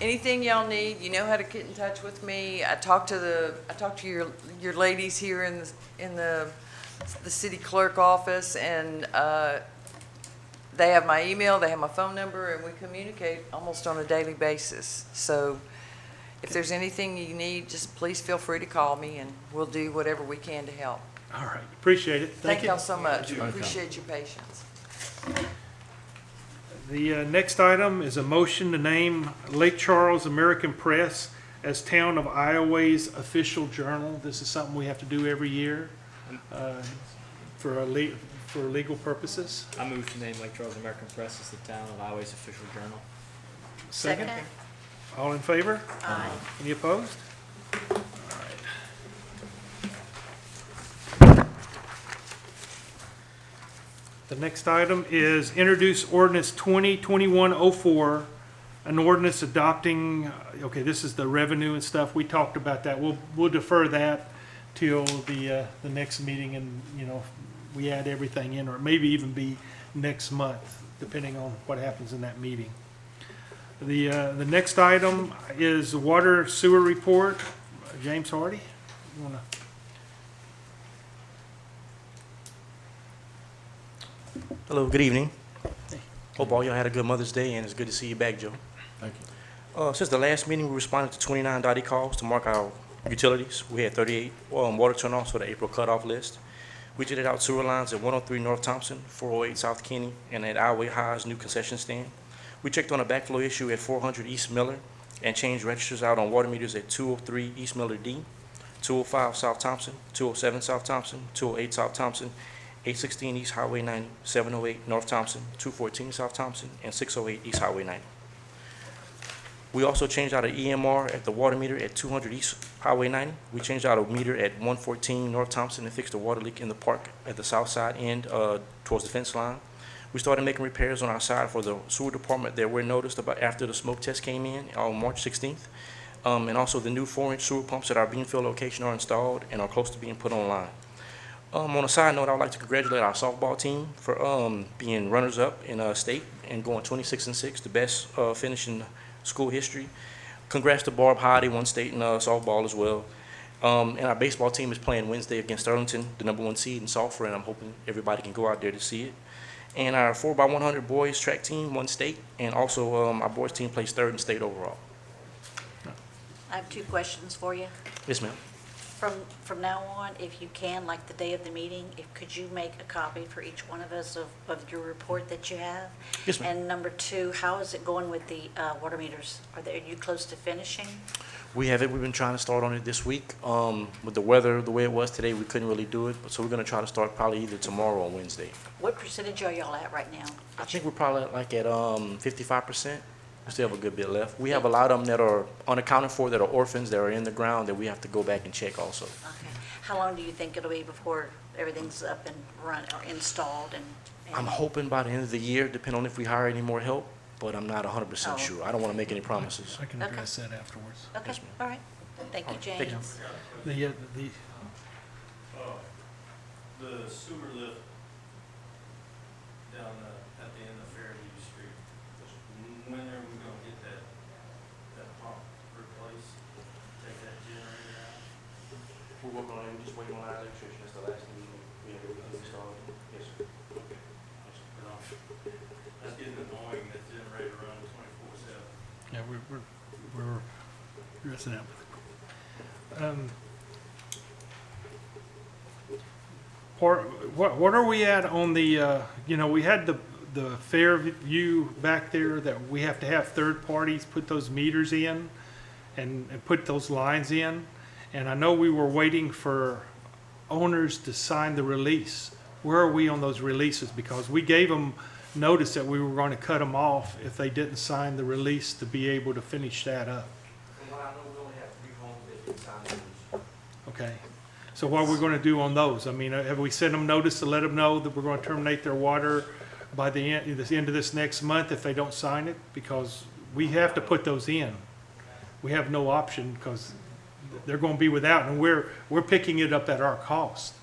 anything y'all need, you know how to get in touch with me. I talked to your ladies here in the city clerk office, and they have my email, they have my phone number, and we communicate almost on a daily basis. So if there's anything you need, just please feel free to call me, and we'll do whatever we can to help. All right, appreciate it. Thank you. y'all so much. Appreciate your patience. The next item is a motion to name Lake Charles American Press as Town of Iowa's official journal. This is something we have to do every year for legal purposes. I move to name Lake Charles American Press as the town of Iowa's official journal. Second? All in favor? Aye. Any opposed? All right. The next item is introduce ordinance 2021-04, an ordinance adopting, okay, this is the revenue and stuff. We talked about that. We'll defer that till the next meeting, and, you know, we add everything in, or maybe even be next month, depending on what happens in that meeting. The next item is the water sewer report. James Hardy, you wanna? Hello, good evening. Hope all y'all had a good Mother's Day, and it's good to see you back, Joe. Thank you. Since the last meeting, we responded to 29 DOT calls to mark our utilities. We had 38 water turnoffs for the April cutoff list. We jetted out sewer lines at 103 North Thompson, 408 South Kenny, and at Alway High's new concession stand. We checked on a backflow issue at 400 East Miller and changed registers out on water meters at 203 East Miller D, 205 South Thompson, 207 South Thompson, 208 South Thompson, 816 East Highway 90, 708 North Thompson, 214 South Thompson, and 608 East Highway 90. We also changed out an EMR at the water meter at 200 East Highway 90. We changed out a meter at 114 North Thompson and fixed a water leak in the park at the south side end towards the fence line. We started making repairs on our side for the sewer department that were noticed about after the smoke test came in on March 16th. And also the new 4-inch sewer pumps at our Beanfield location are installed and are close to being put online. On a side note, I would like to congratulate our softball team for being runners-up in state and going 26-6, the best finish in school history. Congrats to Barb Hyde, won state in softball as well. And our baseball team is playing Wednesday against Arlington, the #1 seed in Sulphur, and I'm hoping everybody can go out there to see it. And our 4x100 boys track team won state, and also our boys team placed 3rd in state overall. I have 2 questions for you. Yes, ma'am. From now on, if you can, like the day of the meeting, could you make a copy for each one of us of your report that you have? Yes, ma'am. And number 2, how is it going with the water meters? Are you close to finishing? We have it. We've been trying to start on it this week. With the weather the way it was today, we couldn't really do it. So we're going to try to start probably either tomorrow or Wednesday. What percentage are y'all at right now? I think we're probably like at 55%. We still have a good bit left. We have a lot of them that are unaccounted for, that are orphans, that are in the ground, that we have to go back and check also. Okay. How long do you think it'll be before everything's up and run or installed and I'm hoping by the end of the year, depending on if we hire any more help, but I'm not 100% Oh. sure. I don't want to make any promises. I can Okay. address that afterwards. Okay, Yes, ma'am. all right. Thank you, Thank you. James. The sewer lift down at the end of Fairview Street, when are we gonna get that pump replaced? Take that generator out? We're working on it. We're just waiting on our electrician. That's the last thing we have to install. Yes, sir. That's getting annoying, that generator running 24/7. Yeah, we're addressing that. What are we at on the, you know, we had the Fairview back there that we have to have third parties put those meters in and put those lines in. And I know we were waiting for owners to sign the release. Where are we on those releases? Because we gave them notice that we were going to cut them off if they didn't sign the release to be able to finish that up. From what I know, we only have 3 homes that did sign the lease. Okay, so what are we gonna do on those? I mean, have we sent them notice to let them know that we're gonna terminate their water by the end of this next month if they don't sign it? Because we have to put those in. We have no option, because they're gonna be without, and we're picking it up at our cost.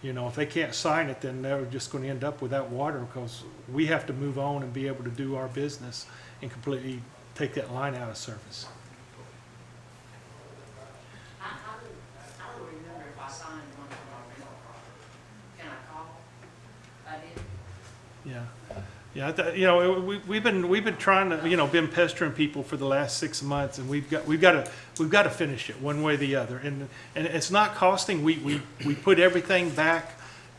You know, if they can't sign it, then they're just gonna end up without water, because we have to move on and be able to do our business and completely take that line out of service. I don't remember if I signed one from our rental property. Can I call? I did. Yeah, yeah. You know, we've been trying to, you know, been pestering people for the last 6 months, and we've got to finish it one way or the other. And it's not costing. We put everything back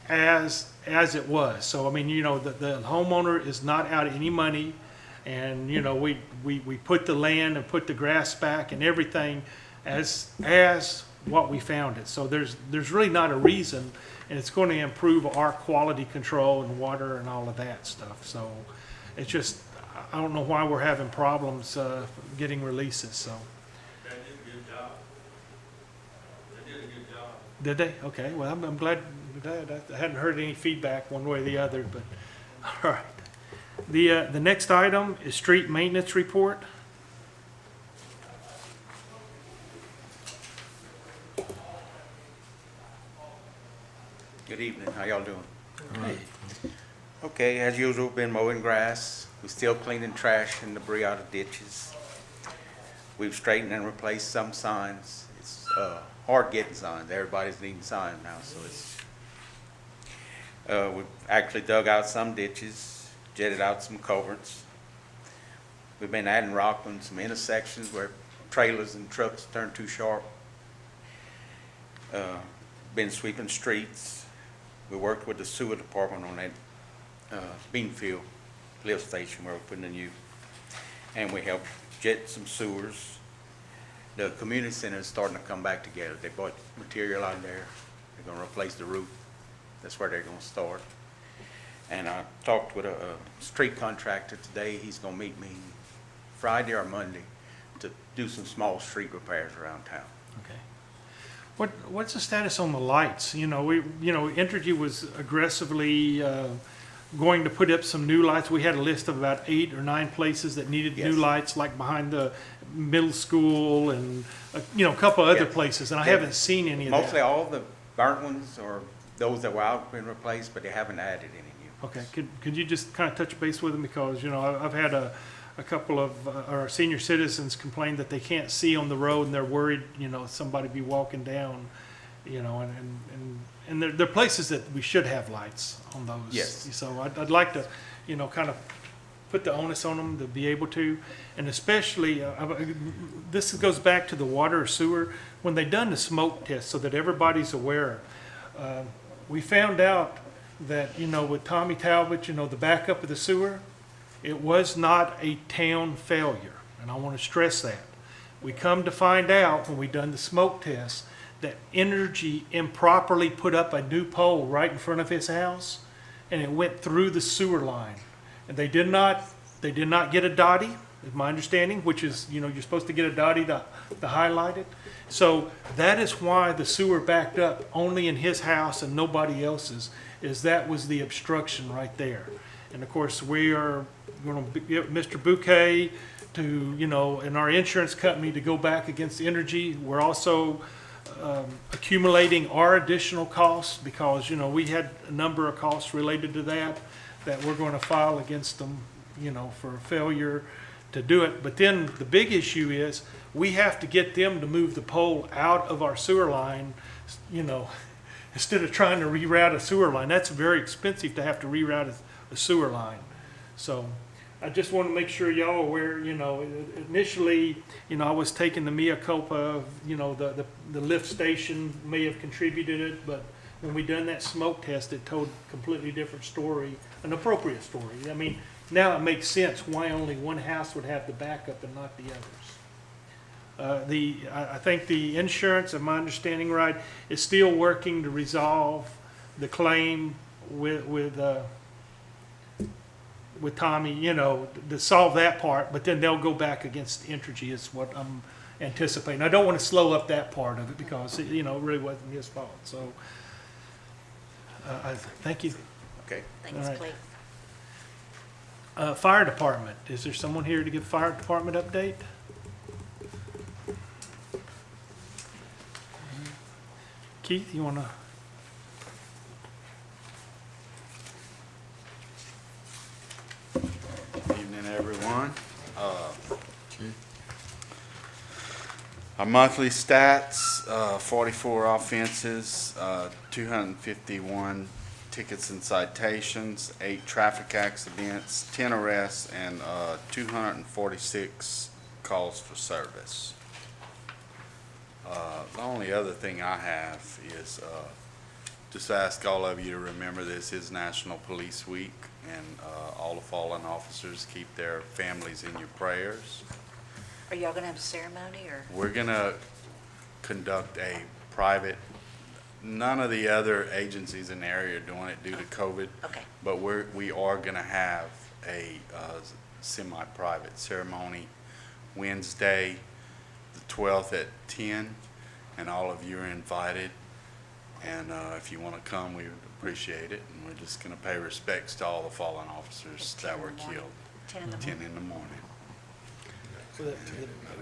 as it was. So I mean, you know, the homeowner is not out any money, and you know, we put the land and put the grass back and everything as what we found it. So there's really not a reason. And it's going to improve our quality control and water and all of that stuff. So it's just, I don't know why we're having problems getting releases, so. They did a good job. They did a good good job. Did they? Okay, well, I'm glad, I hadn't heard any feedback one way or the other, but, all right. The next item is street maintenance report. Good evening, how y'all doing? Okay, as usual, been mowing grass. We're still cleaning trash and debris out of ditches. We've straightened and replaced some signs. It's hard getting signs. Everybody's needing signs now, so it's. We've actually dug out some ditches, jetted out some culverts. We've been adding rock on some intersections where trailers and trucks turn too sharp. Been sweeping streets. We worked with the sewer department on that Beanfield lift station where we're putting in new. And we helped jet some sewers. The community center is starting to come back together. They bought material out there. They're gonna replace the roof. That's where they're gonna start. And I talked with a street contractor today. He's gonna meet me Friday or Monday to do some small street repairs around town. Okay. What's the status on the lights? Entergy was aggressively going to put up some new lights. We had a list of about 8 or 9 places that needed new Yes. lights, like behind the middle school and, a couple other Yes. places, and I Yeah. haven't seen any of that. Mostly all the burnt ones or those that were out have been replaced, but they haven't added any new ones. Okay, could you just kind of touch base with them, because, I've had a couple of our senior citizens complain that they can't see on the road, and they're worried, somebody be walking down, and there are places that we should have lights on those. Yes. So I'd like to, kind of put the onus on them to be able to, and especially, this goes back to the water or sewer, when they done the smoke test, so that everybody's aware. We found out that, with Tommy Talbot, the backup of the sewer, it was not a town failure, and I want to stress that. We come to find out when we done the smoke test that Entergy improperly put up a new pole right in front of his house, and it went through the sewer line. And they did not get a dotty, is my understanding, which is, you're supposed to get a dotty to highlight it. So that is why the sewer backed up only in his house and nobody else's, is that was the obstruction right there. And of course, we are going to get Mr. Bouquet to, and our insurance company to go back against Entergy. We're also accumulating our additional costs because, we had a number of costs related to that we're going to file against them, for failure to do it. But then the big issue is we have to get them to move the pole out of our sewer line, instead of trying to reroute a sewer line. That's very expensive to have to reroute a sewer line. So I just want to make sure y'all are aware, initially, I was taking the mea culpa of, the lift station may have contributed it, but when we done that smoke test, it told a completely different story, an appropriate story. I mean, now it makes sense why only one house would have the backup and not the others. I think the insurance, if my understanding right, is still working to resolve the claim with Tommy, to solve that part, but then they'll go back against Entergy is what I'm anticipating. I don't want to slow up that part of it because, it really wasn't his fault. So, thank you. Okay. Thanks, All right. Clay. Fire department, is there someone here to give fire department update? Keith, you want to? Evening, everyone. Our monthly stats, 44 offenses, 251 tickets and citations, 8 traffic accidents, 10 arrests, and 246 calls for service. The only other thing I have is just ask all of you to remember this is National Police Week, and all the fallen officers, keep their families in your prayers. Are y'all gonna have a ceremony or? We're gonna conduct a private, none of the other agencies in the area are doing it due to COVID. Okay. But we are gonna have a semi-private ceremony Wednesday, the 12th at 10. and all of you are invited. And if you want to come, we would appreciate it. And we're just going to pay respects to all the fallen officers At 10 that in were the morning. killed. 10 in the 10 morning. in the morning.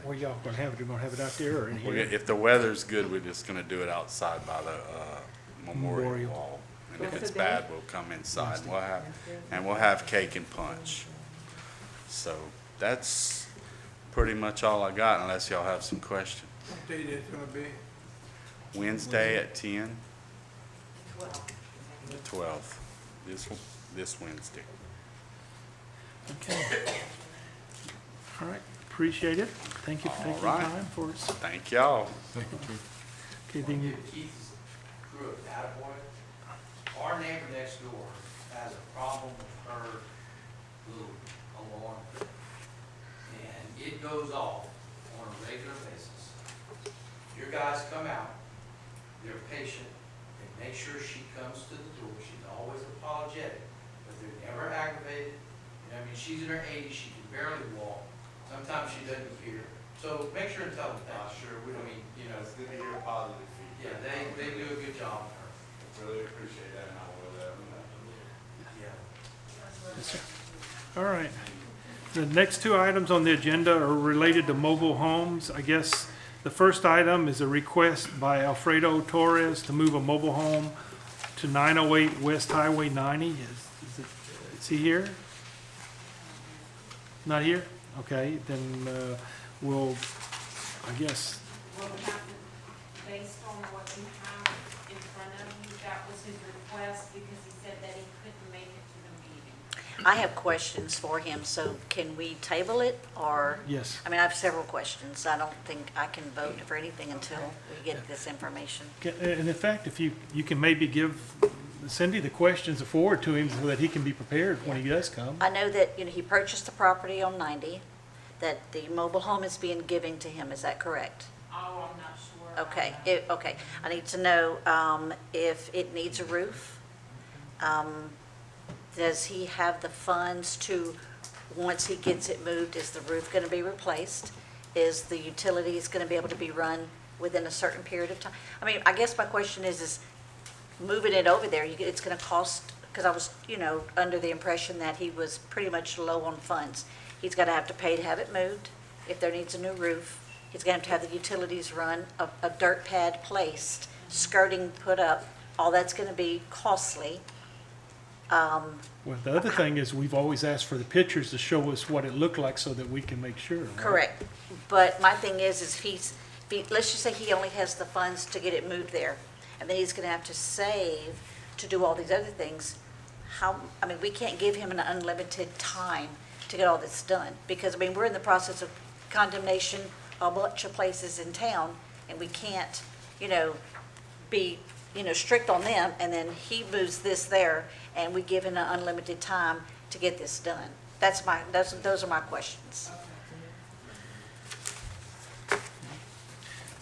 Where y'all gonna have it? You gonna have it out there or in We're here? gonna- If the weather's good, we're just going to do it outside by the memorial Memorial. wall. And if it's bad, we'll come inside. We'll have cake and punch. So that's pretty much all I got, unless y'all have some questions. What date is it gonna be? Wednesday at 10, the 12th, this Wednesday. Okay. All right, appreciate it. Thank you for taking the All right. time for us. Thank y'all. Okay, then you, Keith's crew of Attaboy, our neighbor next door has a problem with her little alarm. And it goes off on a regular basis. Your guys come out, they're patient, they make sure she comes to the door, she's always apologetic, but they're never aggravated. You know, I mean, she's in her 80s, she can barely walk, sometimes she doesn't hear. So make sure and tell them that. Sure, we don't mean, you know. It's good to hear positive feedback. Yeah, they do a good job with her. Really appreciate that, and I will let them know. Yeah. yes, sir. All right. The next two items on the agenda are related to mobile homes. I guess the first item is a request by Alfredo Torres to move a mobile home to 908 West Highway 90. Is he here? Not here? Okay, then we'll, I guess, Well, we have to, based on what you have in front of you, that was his request because he said that he couldn't make it to the meeting. I have questions for him, so can we table it, or? yes. I mean, I have several questions. I don't think I can vote for anything until we get this information. And in fact, if you can maybe give Cindy the questions to forward to him so that he can be prepared when he does come. I know that, he purchased the property on 90, that the mobile home is being given to him, is that correct? Oh, I'm not sure. about Okay, that. okay. I need to know if it needs a roof. Does he have the funds to, once he gets it moved, is the roof going to be replaced? Is the utilities going to be able to be run within a certain period of time? I mean, I guess my question is moving it over there, it's going to cost, because I was, under the impression that he was pretty much low on funds. He's going to have to pay to have it moved. If there needs a new roof, he's going to have the utilities run, a dirt pad placed, skirting put up. All that's going to be costly. Well, the other thing is, we've always asked for the pictures to show us what it looked like so that we can make sure. right? Correct. But my thing is let's just say he only has the funds to get it moved there, and then he's going to have to save to do all these other things. We can't give him an unlimited time to get all this done, because, we're in the process of condemnation, a bunch of places in town, and we can't, be, strict on them, and then he moves this there, and we give him an unlimited time to get this done. Those are my questions.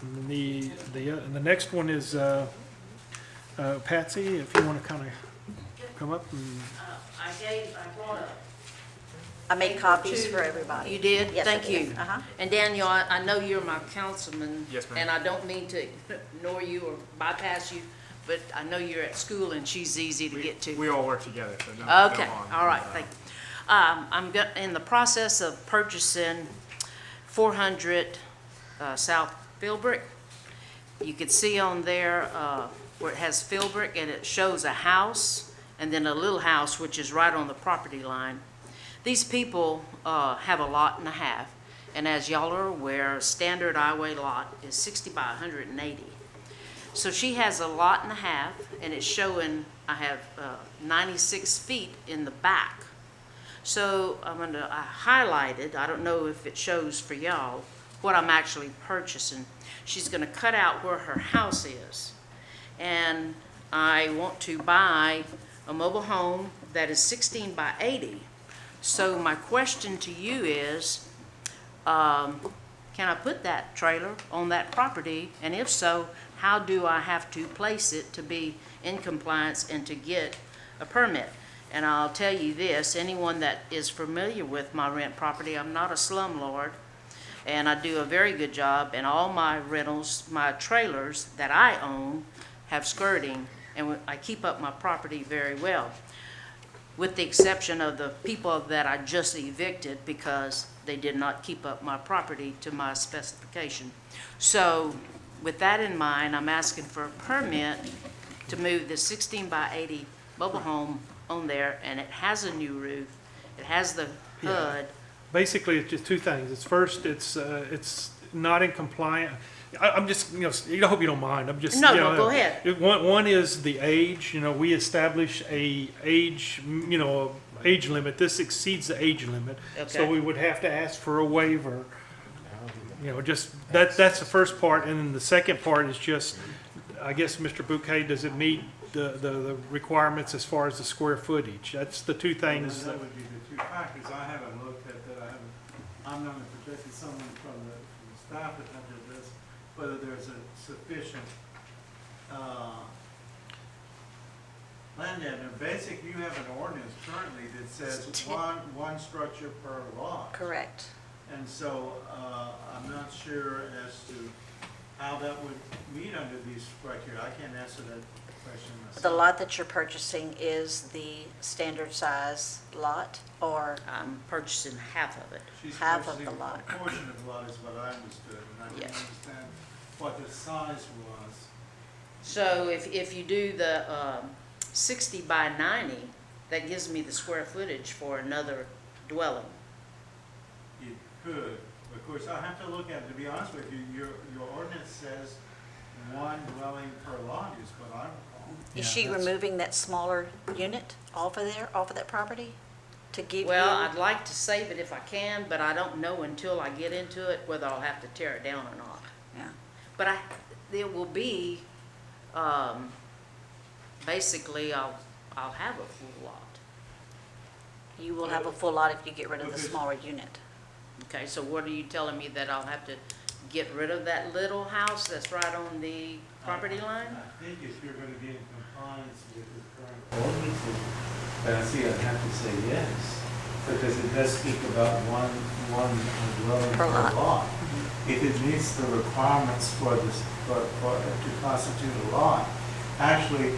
And the next one is Patsy, if you want to kind of come up and. I brought up. I made copies for everybody. You did? Yes, I Thank did. you. Uh-huh. And Daniel, I know you're my councilman. Yes, ma'am. And I don't mean to ignore you or bypass you, but I know you're at school and she's easy to get to. We all work together, so no. Okay, all right, thank you. I'm in the process of purchasing 400 South Philbrick. You can see on there where it has Philbrick, and it shows a house and then a little house, which is right on the property line. These people have a lot and a half, and as y'all are aware, a standard highway lot is 60 by 180. So she has a lot and a half, and it's showing I have 96 feet in the back. So I highlighted, I don't know if it shows for y'all, what I'm actually purchasing. She's gonna cut out where her house is. And I want to buy a mobile home that is 16 by 80. So my question to you is, can I put that trailer on that property? And if so, how do I have to place it to be in compliance and to get a permit? And I'll tell you this, anyone that is familiar with my rent property, I'm not a slumlord, and I do a very good job, and all my rentals, my trailers that I own have skirting, and I keep up my property very well, with the exception of the people that I just evicted because they did not keep up my property to my specification. So with that in mind, I'm asking for a permit to move the 16 by 80 mobile home on there, and it has a new roof, it has the HUD. Basically, it's just two things. It's first, it's not in compliance. I'm just, I hope you don't mind. I'm just, No, no, go ahead. One is the age. We establish a age, age limit. This exceeds the age limit. So Okay. we would have to ask for a waiver. Just, that's the first part. And then the second part is just, I guess, Mr. Bouquet, does it meet the requirements as far as the square footage? That's the two things. That would be the two factors. I haven't looked at that. I'm not projecting someone from the staff that under this, whether there's a sufficient, land there. And basically, you have an ordinance currently that says one structure per lot. Correct. And so, I'm not sure as to how that would meet under these criteria. I can't answer that question myself. The lot that you're purchasing is the standard size lot, or I'm purchasing half of it. She's half of purchasing the lot? a portion of the lot is what I understood, and I didn't Yes. understand what the size was. So if you do the 60 by 90, that gives me the square footage for another dwelling. You could, of course, I have to look at it, to be honest with you, your ordinance says one dwelling per lot is what I recall. Is she removing that smaller unit off of there, off of that property? To give you? Well, I'd like to save it if I can, but I don't know until I get into it whether I'll have to tear it down or not. Yeah. But there will be, basically, I'll have a full lot. You will have a full lot if you get rid of the smaller unit. Okay, so what are you telling me, that I'll have to get rid of that little house that's right on the property line? I think if you're gonna be in compliance with the current ordinances, then I see I'd have to say yes, because it does speak about one dwelling Per per lot. lot. If it meets the requirements for this, to constitute a lot, actually,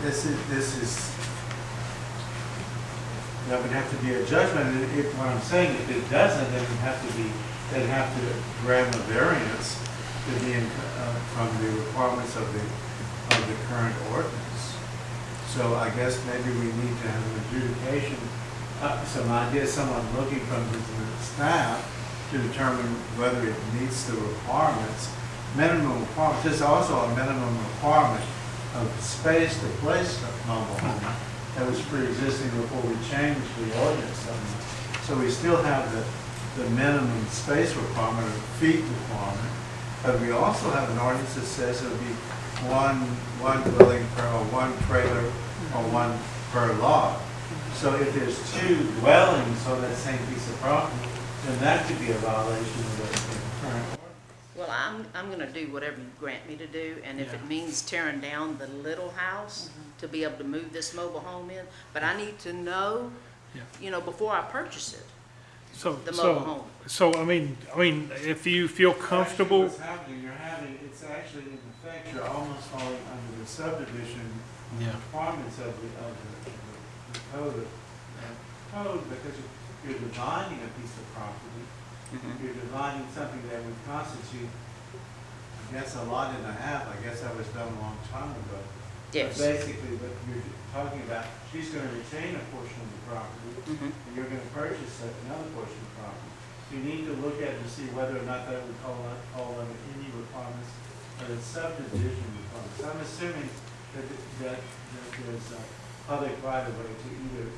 this is, that would have to be a judgment, and if, what I'm saying, if it doesn't, then they'd have to grant a variance to be in, from the requirements of the current ordinance. So I guess maybe we need to have an adjudication, some idea, someone looking from the staff to determine whether it meets the requirements. Minimum requirements, there's also a minimum requirement of space to place a mobile home that was pre-existing before we changed the ordinance. So we still have the minimum space requirement, or feet requirement, but we also have an ordinance that says it'll be one dwelling per, or one trailer, or one per lot. So if there's two dwellings on that same piece of property, then that could be a violation of the current ordinance. Well, I'm gonna do whatever you grant me to do, and if it means tearing down the little house to be able to move this mobile home in, but I need to know, before I purchase it, the mobile home. So, I mean, if you feel comfortable. Actually, what's happening, it's actually in effect, you're almost falling under the subdivision requirements of the code, because you're dividing a piece of property. You're dividing something that would constitute, I guess, a lot and a half. I guess that was done a long time ago. Yes. But basically, what you're talking about, she's gonna retain a portion of the property, and you're gonna purchase another portion of the property. You need to look at it to see whether or not that would fall under any requirements of the subdivision requirements. I'm assuming that there's a public right of way to either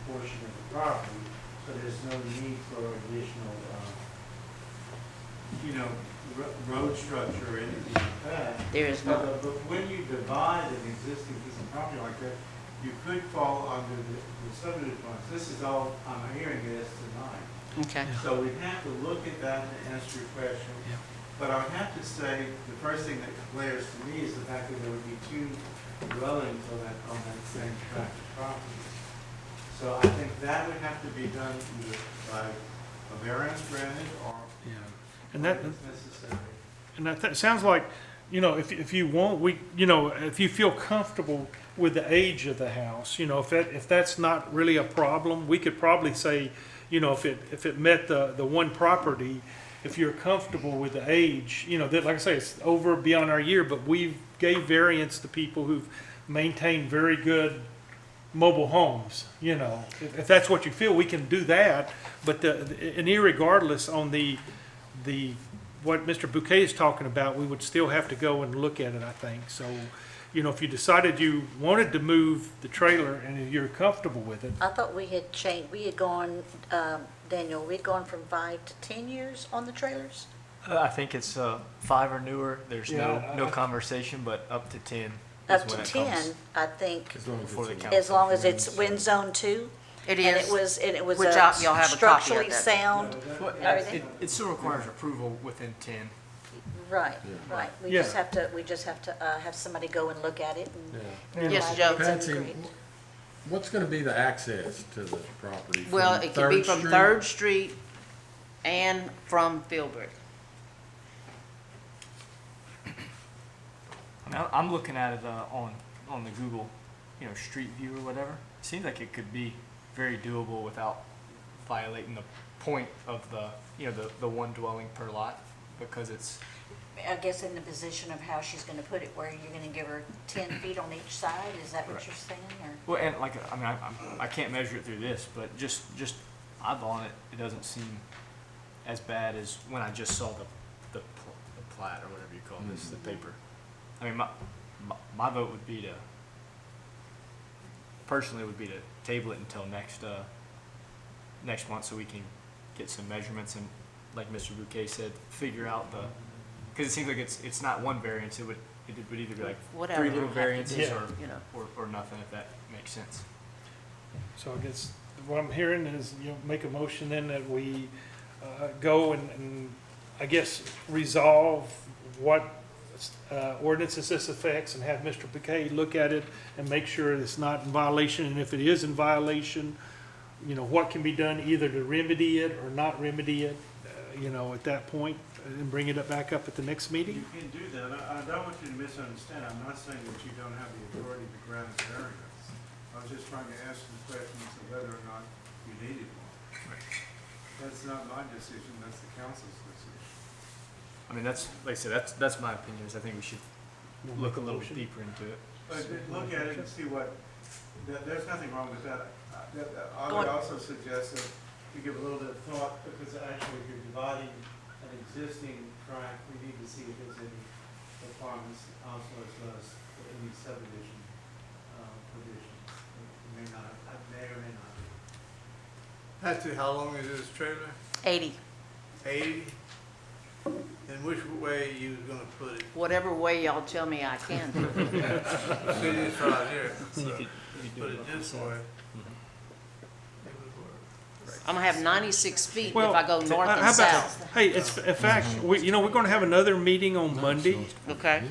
portion of the property, so there's no need for additional, road structure or anything like that. There is not. But when you divide an existing piece of property like that, you could fall under the subdivision requirements. This is all I'm hearing is tonight. Okay. So we'd have to look at that and answer your question. But I would have to say, the first thing that glares to me is the fact that there would be two dwellings on that same tract of property. So I think that would have to be done either by a variance granted or Yeah. And that, what is necessary. and that sounds like, you know, if you want, if you feel comfortable with the age of the house, you know, if that's not really a problem, we could probably say, you know, if it met the one property, if you're comfortable with the age, you know, that, like I say, it's over beyond our year, but we gave variance to people who've maintained very good mobile homes, you know. If that's what you feel, we can do that, but and irregardless on the what Mr. Bouquet is talking about, we would still have to go and look at it, I think. So, you know, if you decided you wanted to move the trailer and if you're comfortable with it, I thought we had changed, we had gone, Daniel, we'd gone from 5 to 10 years on the trailers? I think it's 5 or newer. There's Yeah, no conversation, but up to 10 is Up when to it 10, comes I think, before the council. as long as it's wind zone 2. It And is. it was Which a y'all have a copy of structurally that. sound Well, and everything. it still requires approval within 10. Right, right. We Yeah. just have to have somebody go and look at it and. Yes, realize Joe. it's Patsy, great. what's gonna be the access to the property? Well, From it could be 3rd from Street? Third Street and from Filbert. I mean, I'm looking at it on the Google, Street View or whatever. It seems like it could be very doable without violating the point of the one dwelling per lot, because it's, I guess in the position of how she's gonna put it, where you're gonna give her 10 feet on each side, is that what Right. you're saying, or? well, and like, I mean, I can't measure it through this, but just eyeballing it, it doesn't seem as bad as when I just saw the plat or whatever you call this, the paper. I mean, my vote would be personally would be to table it until next month, so we can get some measurements and, like Mr. Bouquet said, figure out because it seems like it's not one variance, it would either be like Whatever. 3 little Have to do, variances you know. or nothing, if that makes sense. so I guess what I'm hearing is, make a motion then that we go and I guess resolve what ordinances this affects and have Mr. Bouquet look at it and make sure it's not in violation, and if it is in violation, what can be done either to remedy it or not remedy it, at that point, and bring it back up at the next meeting? You can do that. I don't want you to misunderstand. I'm not saying that you don't have the authority to grant a variance. I was just trying to ask some questions of whether or not you needed one. That's not my decision, that's the council's decision. I mean, that's, like I said, that's my opinion, is I think we should look a little bit deeper into it. But look at it and see there's nothing wrong with that. I Go would on. also suggest that you give a little bit of thought, because actually if you're dividing an existing tract, we need to see if there's any requirements also as well as any subdivision provisions. It may or may not be. Patsy, how long is this trailer? 80, 80? And which way you was gonna put it? whatever way y'all tell me I can. See this right here, You could do put it it like this that. way. Mm-hmm. It would work. I'm gonna have 96 feet if Well, I go north how and about- south. Hey, in fact, we're going to have another meeting on Monday. Okay.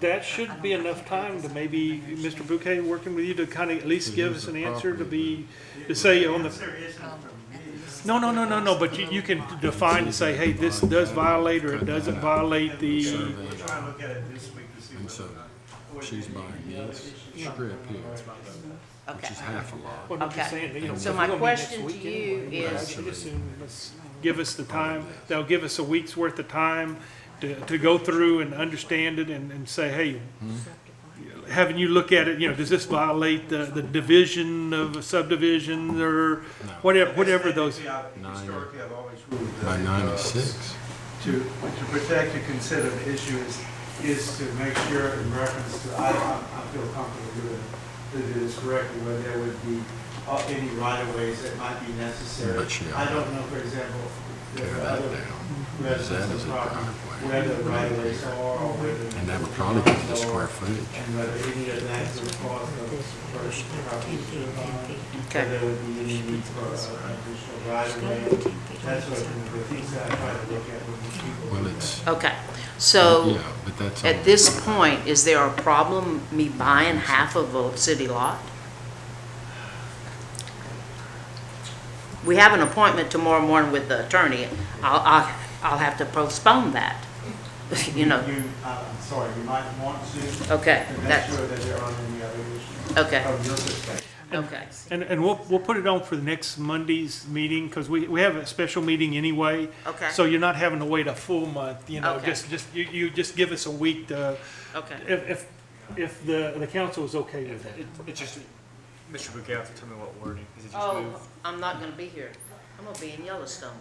That should be enough time to maybe, Mr. Bouquet, working with you to kind of at least give us an answer to say on the, Answer isn't from me. no, but you can define and say, hey, this does violate or it doesn't violate the, We'll try and look at it this week to see whether or not. She's buying this strip here, Okay. half a lot. what I'm just Okay. saying, So if my we're gonna meet next question to week you anyway, I is- should assume, let's give us the time, they'll give us a week's worth of time to go through and understand it and say, hey, having you look at it, does this violate the division of a subdivision or whatever those, Historically, I've always ruled By that. 96. To protect a considered issue is to make sure in reference to, I feel comfortable doing this correctly, where there would be any right-of-ways that might be necessary. But she I don't know, for example, Tear there are that other down. residents That of is the a property, driveway. where the right-of-ways are, or whether. And that would probably be the square footage. And whether any of that would cause the first property to Okay. whether there would be any need for additional right-of-way. That's what the things that I try to look at when people. Well, it's, Okay, so yeah, but that's. all. at this point, is there a problem me buying half of a city lot? we have an appointment tomorrow morning with the attorney. I'll have to postpone that, you know. I'm sorry, you might want to. Okay, To make that's, sure that there aren't any other issues. Okay. From your perspective. okay. And we'll put it on for the next Monday's meeting, because we have a special meeting anyway. Okay. So you're not having to wait a full month, you know, Okay. you just give us a week to, Okay. if the council is okay with that. It's just, Mr. Bouquet, you have to tell me what wording, is it just Oh, move? I'm not gonna be here. I'm gonna be in Yellowstone.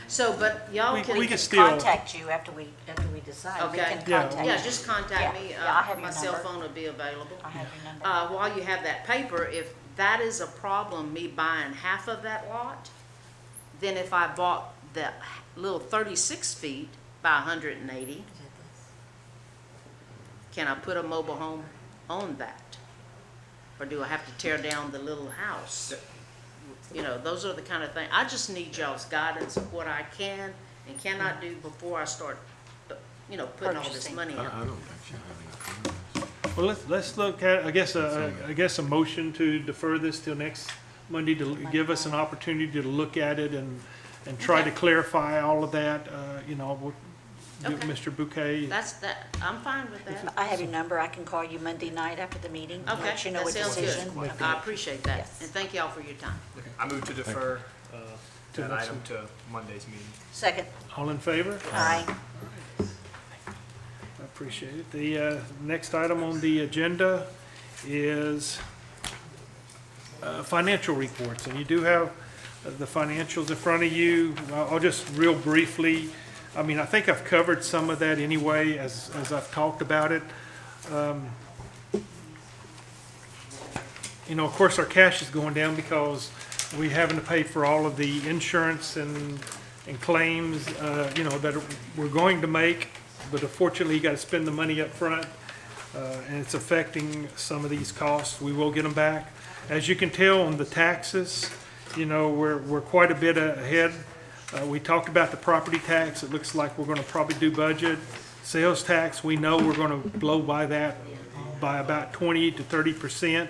So, but y'all We can. can still, Contact you after we decide. We Okay. can Yeah. contact Yeah, you. just contact me. Yeah, I have My your cell number. phone will be available. I have your number. While you have that paper, if that is a problem, me buying half of that lot, then if I bought the little 36 feet by 180, can I put a mobile home on that? Or do I have to tear down the little house? You know, those are the kind of things, I just need y'all's guidance of what I can and cannot do before I start, you know, putting all this Purchasing. money in. well, let's look at, I guess a motion to defer this till next Monday to give us an opportunity to look at it and try to clarify all of that, you know, Okay. Mr. Bouquet. I'm fine with that. I have your number. I can call you Monday night after the meeting. to Okay, let you know that what sounds decision. good. Okay. I appreciate that, Yes. and thank y'all for your time. I move to defer, To that next item to Monday's meeting. Second. All in favor? Aye. I appreciate it. The next item on the agenda is financial reports, and you do have the financials in front of you. I'll just real briefly, I mean, I think I've covered some of that anyway as I've talked about it. You know, of course, our cash is going down because we're having to pay for all of the insurance and claims, you know, that we're going to make, but unfortunately, you got to spend the money up front, and it's affecting some of these costs. We will get them back. As you can tell on the taxes, you know, we're quite a bit ahead. We talked about the property tax. It looks like we're going to probably do budget. Sales tax, we know we're going to blow by that by about 20 to 30%.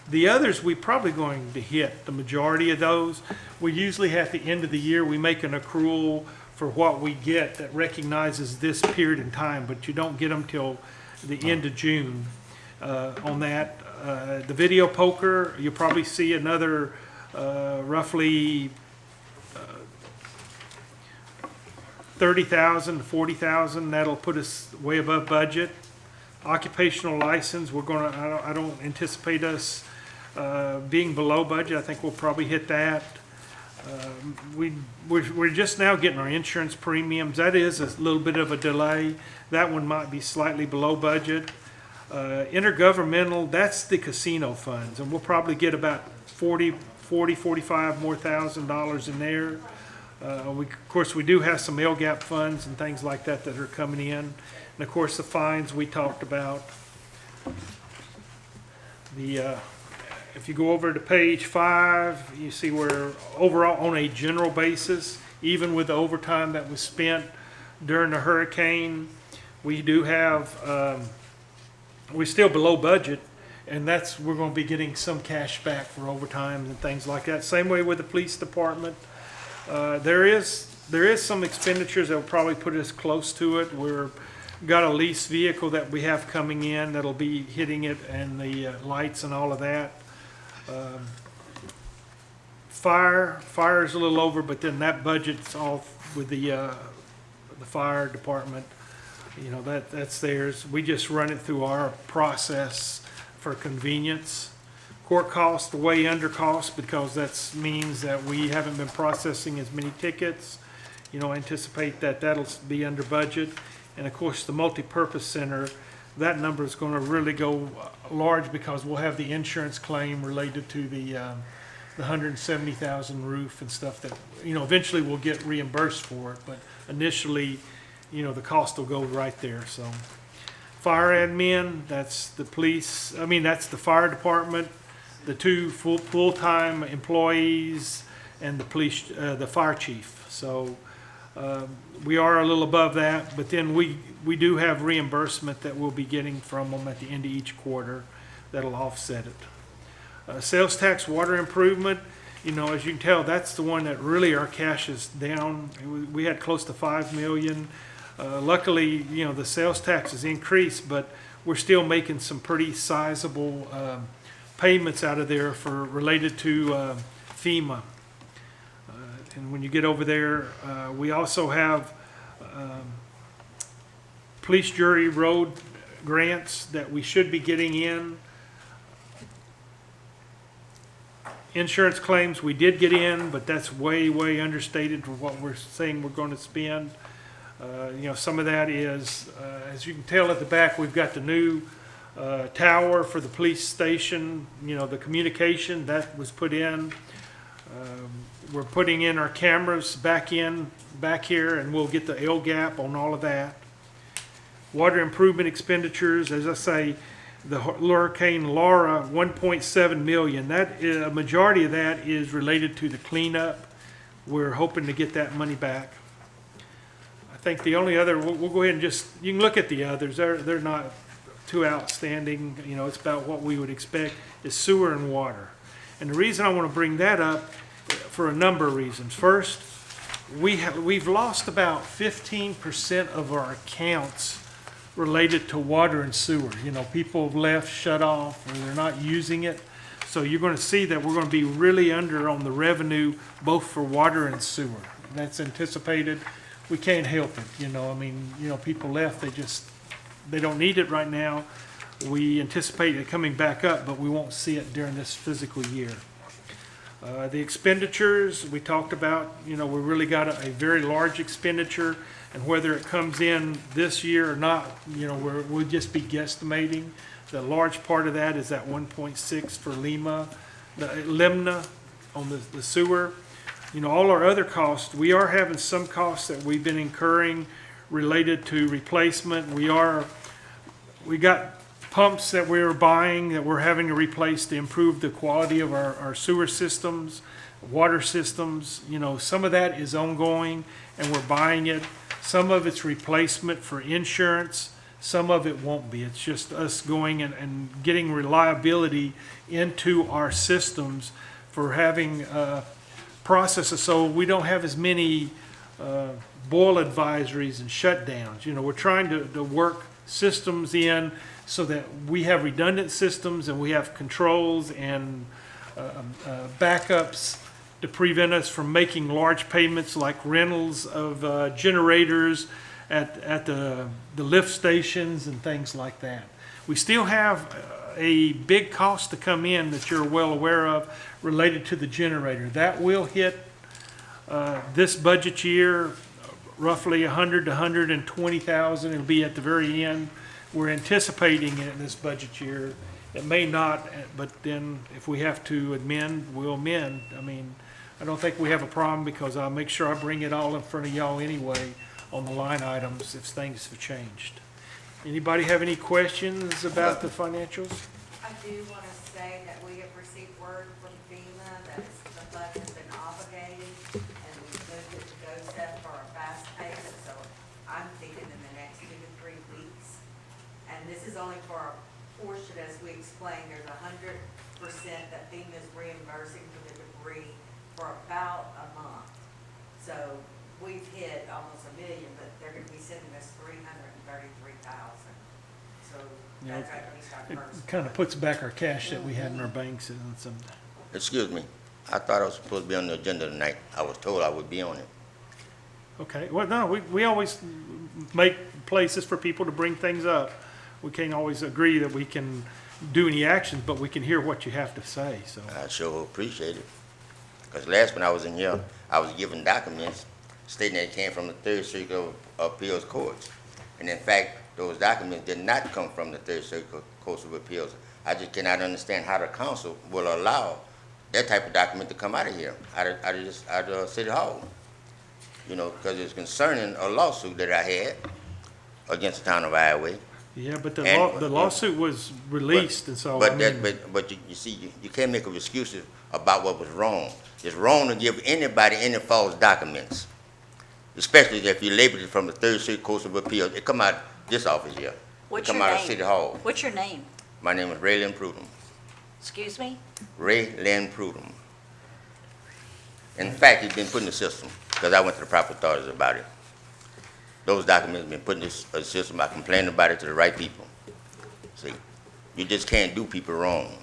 The others, we're probably going to hit the majority of those. We usually at the end of the year, we make an accrual for what we get that recognizes this period in time, but you don't get them till the end of June on that. The video poker, you'll probably see another roughly 30,000 to 40,000. That'll put us way above budget. Occupational license, I don't anticipate us being below budget. I think we'll probably hit that. We're just now getting our insurance premiums. That is a little bit of a delay. That one might be slightly below budget. Intergovernmental, that's the casino funds, and we'll probably get about 45 more $1,000 in there. Of course, we do have some LGAP funds and things like that that are coming in. And of course, the fines we talked about. If you go over to page 5, you see we're overall on a general basis, even with the overtime that was spent during the hurricane, we do have, we're still below budget, and we're going to be getting some cash back for overtime and things like that. Same way with the police department. There is some expenditures that will probably put us close to it. We're got a lease vehicle that we have coming in that'll be hitting it, and the lights and all of that. Fire is a little over, but then that budget's off with the fire department. You know, that's theirs. We just run it through our process for convenience. Court costs are way under cost because that means that we haven't been processing as many tickets. You know, anticipate that that'll be under budget. And of course, the multipurpose center, that number is going to really go large because we'll have the insurance claim related to the 170,000 roof and stuff that, you know, eventually we'll get reimbursed for it, but initially, you know, the cost will go right there. So fire admin, that's the police, that's the fire department, the two full-time employees, and the police, the fire chief. So we are a little above that, but then we do have reimbursement that we'll be getting from them at the end of each quarter that'll offset it. Sales tax water improvement, you know, as you can tell, that's the one that really our cash is down. We had close to 5 million. Luckily, you know, the sales tax has increased, but we're still making some pretty sizable payments out of there for related to FEMA. And when you get over there, we also have police jury road grants that we should be getting in. Insurance claims we did get in, but that's way, way understated for what we're saying we're going to spend. You know, some of that is, as you can tell at the back, we've got the new tower for the police station, you know, the communication, that was put in. We're putting in our cameras back here, and we'll get the LGAP on all of that. Water improvement expenditures, as I say, the Hurricane Laura, 1.7 million. That is, a majority of that is related to the cleanup. We're hoping to get that money back. I think the only other, we'll go ahead and just, you can look at the others. They're not too outstanding. You know, it's about what we would expect, is sewer and water. And the reason I want to bring that up for a number of reasons. First, we've lost about 15% of our accounts related to water and sewer. You know, people have left, shut off, or they're not using it. So you're going to see that we're going to be really under on the revenue, both for water and sewer. That's anticipated. We can't help it, you know. I mean, you know, people left, they don't need it right now. We anticipate it coming back up, but we won't see it during this physical year. The expenditures, we talked about, you know, we really got a very large expenditure, and whether it comes in this year or not, you know, we'll just be guesstimating. The large part of that is that 1.6 for Limna on the sewer. You know, all our other costs, we are having some costs that we've been incurring related to replacement. We got pumps that we were buying that we're having to replace to improve the quality of our sewer systems, water systems. You know, some of that is ongoing and we're buying it. Some of it's replacement for insurance. Some of it won't be. It's just us going and getting reliability into our systems for having processes so we don't have as many boil advisories and shutdowns. You know, we're trying to work systems in so that we have redundant systems and we have controls and backups to prevent us from making large payments like rentals of generators at the lift stations and things like that. We still have a big cost to come in that you're well aware of related to the generator. That will hit this budget year roughly 100 to 120,000. It'll be at the very end. We're anticipating it in this budget year. It may not, but then if we have to amend, we'll amend. I mean, I don't think we have a problem because I'll make sure I bring it all in front of y'all anyway on the line items if things have changed. Anybody have any questions about the financials? I do want to say that we have received word from FEMA that the fund has been obligated and we moved it to GoSep for a fast payment, so I'm thinking in the next 2 to 3 weeks. And this is only for a portion, as we explained, there's 100% that FEMA is reimbursing for the debris for about a month. So we've hit almost $1 million, but they're going to be sending us $333,000. So that's at least our It first. kind of puts back our cash that we had in our banks and some. Excuse me, I thought I was supposed to be on the agenda tonight. I was told I would be on it. Okay, well, no, we always make places for people to bring things up. We can't always agree that we can do any actions, but we can hear what you have to say, so. I sure appreciate it. Because last when I was in here, I was given documents stating that it came from the Third Circuit of Appeals Courts. And in fact, those documents did not come from the Third Circuit Court of Appeals. I just cannot understand how the council will allow that type of document to come out of here, out of City Hall. You know, because it's concerning a lawsuit that I had against the town of Iowa. Yeah, but the lawsuit was released, and so, I mean. But you see, you can't make excuses about what was wrong. It's wrong to give anybody any false documents, especially if you label it from the Third Circuit Court of Appeals. It come out this office here. What's It come your out of name? City Hall. What's your name? My name is Ray Lynn Prudhomme. Excuse me? Ray Lynn Prudhomme. In fact, it's been put in the system, because I went to the proper authorities about it. Those documents have been put in this system. I complained about it to the right people. See, you just can't do people wrong.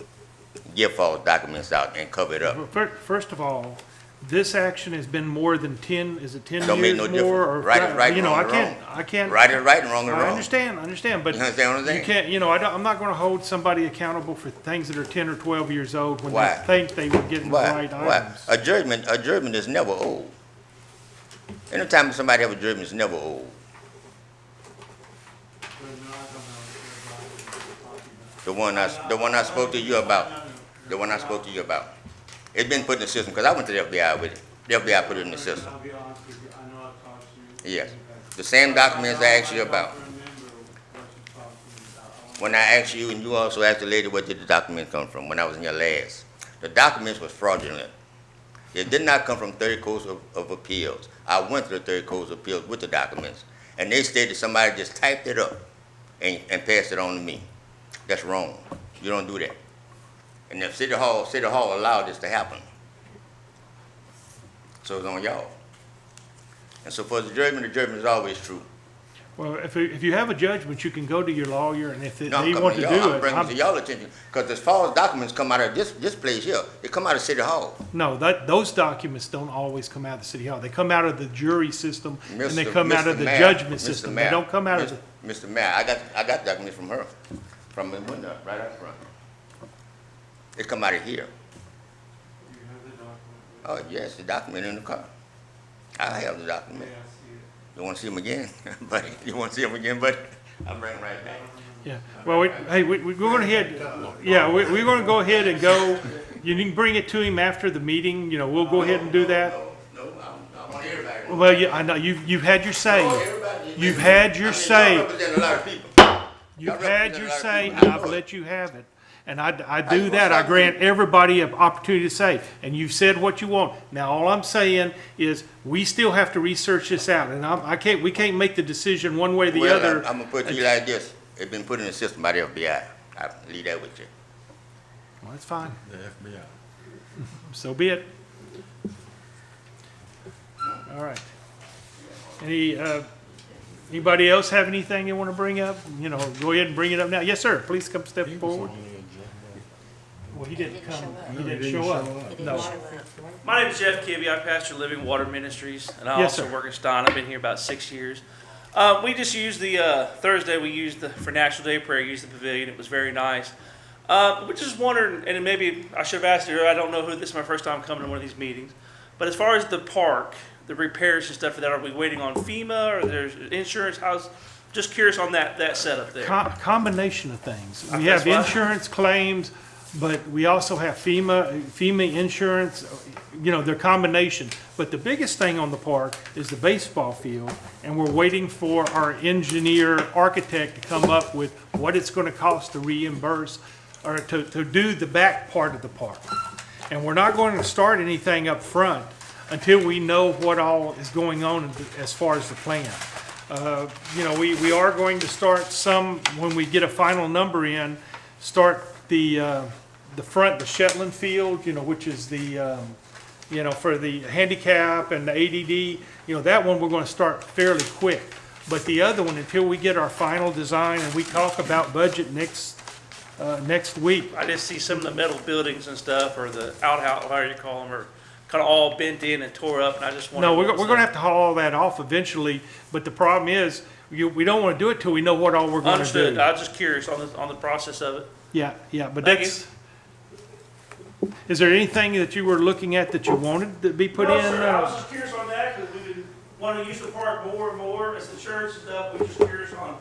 Give false documents out and cover it up. First of all, this action has been more than 10, is it 10 Don't make years no more? difference. Or Right is right, you know, wrong is I can't. Right is right and wrong is wrong. I understand, but You understand what I'm saying? you can't, you know, I'm not gonna hold somebody accountable for things that are 10 or 12 years old when Why? they think they were getting the Why? right Why? items. A judgment is never old. Anytime somebody have a judgment, it's never old. The one I spoke to you about. The one I spoke to you about. It's been put in the system, because I went to the FBI with it. The FBI put it in the system. I'll be honest with you, I know I've talked to you. Yes. The same documents I asked you about. When I asked you, and you also asked the lady, where did the document come from, when I was in your last? The documents was fraudulent. It did not come from 30 Courts of Appeals. I went to the 30 Courts of Appeals with the documents, and they stated somebody just typed it up and passed it on to me. That's wrong. You don't do that. And if City Hall allowed this to happen, so it's on y'all. And so for the judgment is always true. Well, if you have a judgment, you can go to your lawyer, and if they No, I'm want to coming do to y'all. I'm it. bringing it to y'all attention, because as far as documents come out of this place here, they come out of City Hall. No, those documents don't always come out of the city hall. They come out of the jury system, and they come out of the Mayor, judgment Mr. system. Mayor, They don't come out of the. Mr. Mayor, I got documents from her, from the window, right up front. They come out of here. You have the document. Oh, yes, the document in the car. I have the document. May I see it? You want to see them again, buddy? You want to see them again, buddy? I'll bring them right back. Yeah, well, we're going ahead, yeah, we're going to go ahead and go, you can bring it to him after the meeting, you know, we'll go ahead and do that. No, I want everybody. Well, yeah, I know, you've had your say. You've had your Y'all say. represent a lot of people. You've Y'all had represent your a lot of say, people. and I I've know it. let you have it. And I you do gonna that, I stop grant me? everybody an opportunity to say, and you've said what you want. Now, all I'm saying is, we still have to research this out, and we can't make the decision one way or the Well, other. I'm gonna put you like this. It's been put in the system by the FBI. I'll leave that with you. Well, that's fine, The FBI. so be it. All right. Anybody else have anything they want to bring up? You know, go ahead and bring it up now. Yes, sir, please come step forward. Well, he didn't come, he didn't show up. No. My name is Jeff Kibbe. I pastor Living Water Ministries, and I Yes, also sir. work in Stein. I've been here about 6 years. We just used the Thursday. We used for National Day of Prayer. Used the pavilion. It was very nice. We just wondered, and maybe I should have asked her. I don't know who. This is my first time coming to one of these meetings. But as far as the park, the repairs and stuff for that, are we waiting on FEMA or there's insurance? Just curious on that setup there. Combination of things. We That's have fine. insurance claims, but we also have FEMA insurance, you know, they're combination. But the biggest thing on the park is the baseball field, and we're waiting for our engineer, architect to come up with what it's gonna cost to reimburse, or to do the back part of the park. And we're not going to start anything up front until we know what all is going on as far as the plan. You know, we are going to start some, when we get a final number in, start the front, the Shetland field, you know, which is the, you know, for the handicap and the ADD, you know, that one we're gonna start fairly quick. But the other one, until we get our final design and we talk about budget next week. I just see some of the metal buildings and stuff, or the outhouse, however you call them, are kind of all bent in and tore up, and I just wonder. No, we're gonna have to haul all that off eventually, but the problem is, we don't wanna do it till we know what all we're gonna do. Understood. I was just curious on the process of it. Yeah, but Thank that's, is there anything that you were looking at that you wanted to be put in? No, sir, I was just curious on that, because we've been wanting to use the park more and more as the church and stuff. We're just curious on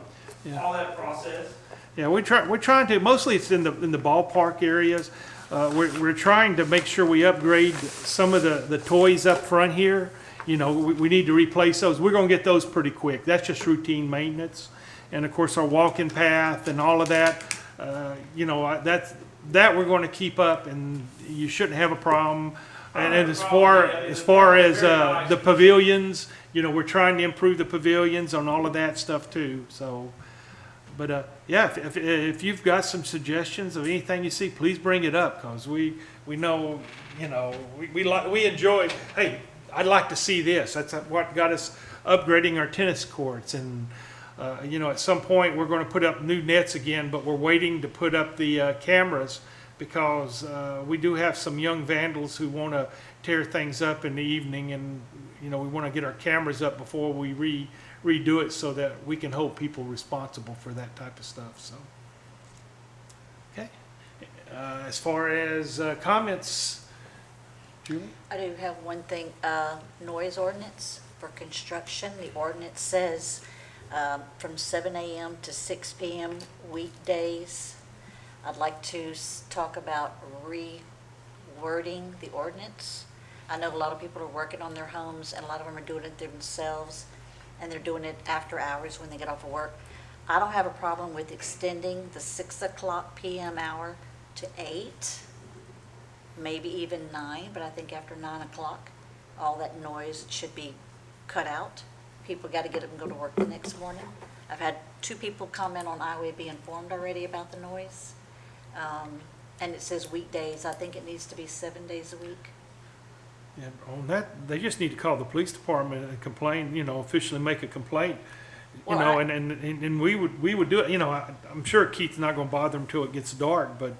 all that process. Yeah, we're trying to, mostly it's in the ballpark areas. We're trying to make sure we upgrade some of the toys up front here. You know, we need to replace those. We're gonna get those pretty quick. That's just routine maintenance. And of course, our walking path and all of that, you know, that we're gonna keep up, and you shouldn't have a problem. And as far as the pavilions, you know, we're trying to improve the pavilions on all of that stuff too, so. But, yeah, if you've got some suggestions of anything you see, please bring it up, because we know, you know, we enjoy, hey, I'd like to see this. That's what got us upgrading our tennis courts. And, you know, at some point, we're going to put up new nets again, but we're waiting to put up the cameras, because we do have some young vandals who want to tear things up in the evening, and, you know, we want to get our cameras up before we redo it, so that we can hold people responsible for that type of stuff. So, okay. As far as comments, Julie? I do have one thing, noise ordinance for construction. The ordinance says from 7 a.m. to 6 p.m. weekdays. I'd like to talk about rewording the ordinance. I know a lot of people are working on their homes, and a lot of them are doing it themselves, and they're doing it after hours when they get off of work. I don't have a problem with extending the 6 o'clock p.m. hour to 8, maybe even 9, but I think after 9 o'clock, all that noise should be cut out. People got to get up and go to work the next morning. I've had 2 people comment on Iowa Be Informed already about the noise. And it says weekdays. I think it needs to be 7 days a week. Yeah, on that, they just need to call the police department and complain, you know, officially make a complaint. You Well, know, I- and we would do it, you know, I'm sure Keith's not gonna bother him till it gets dark, but,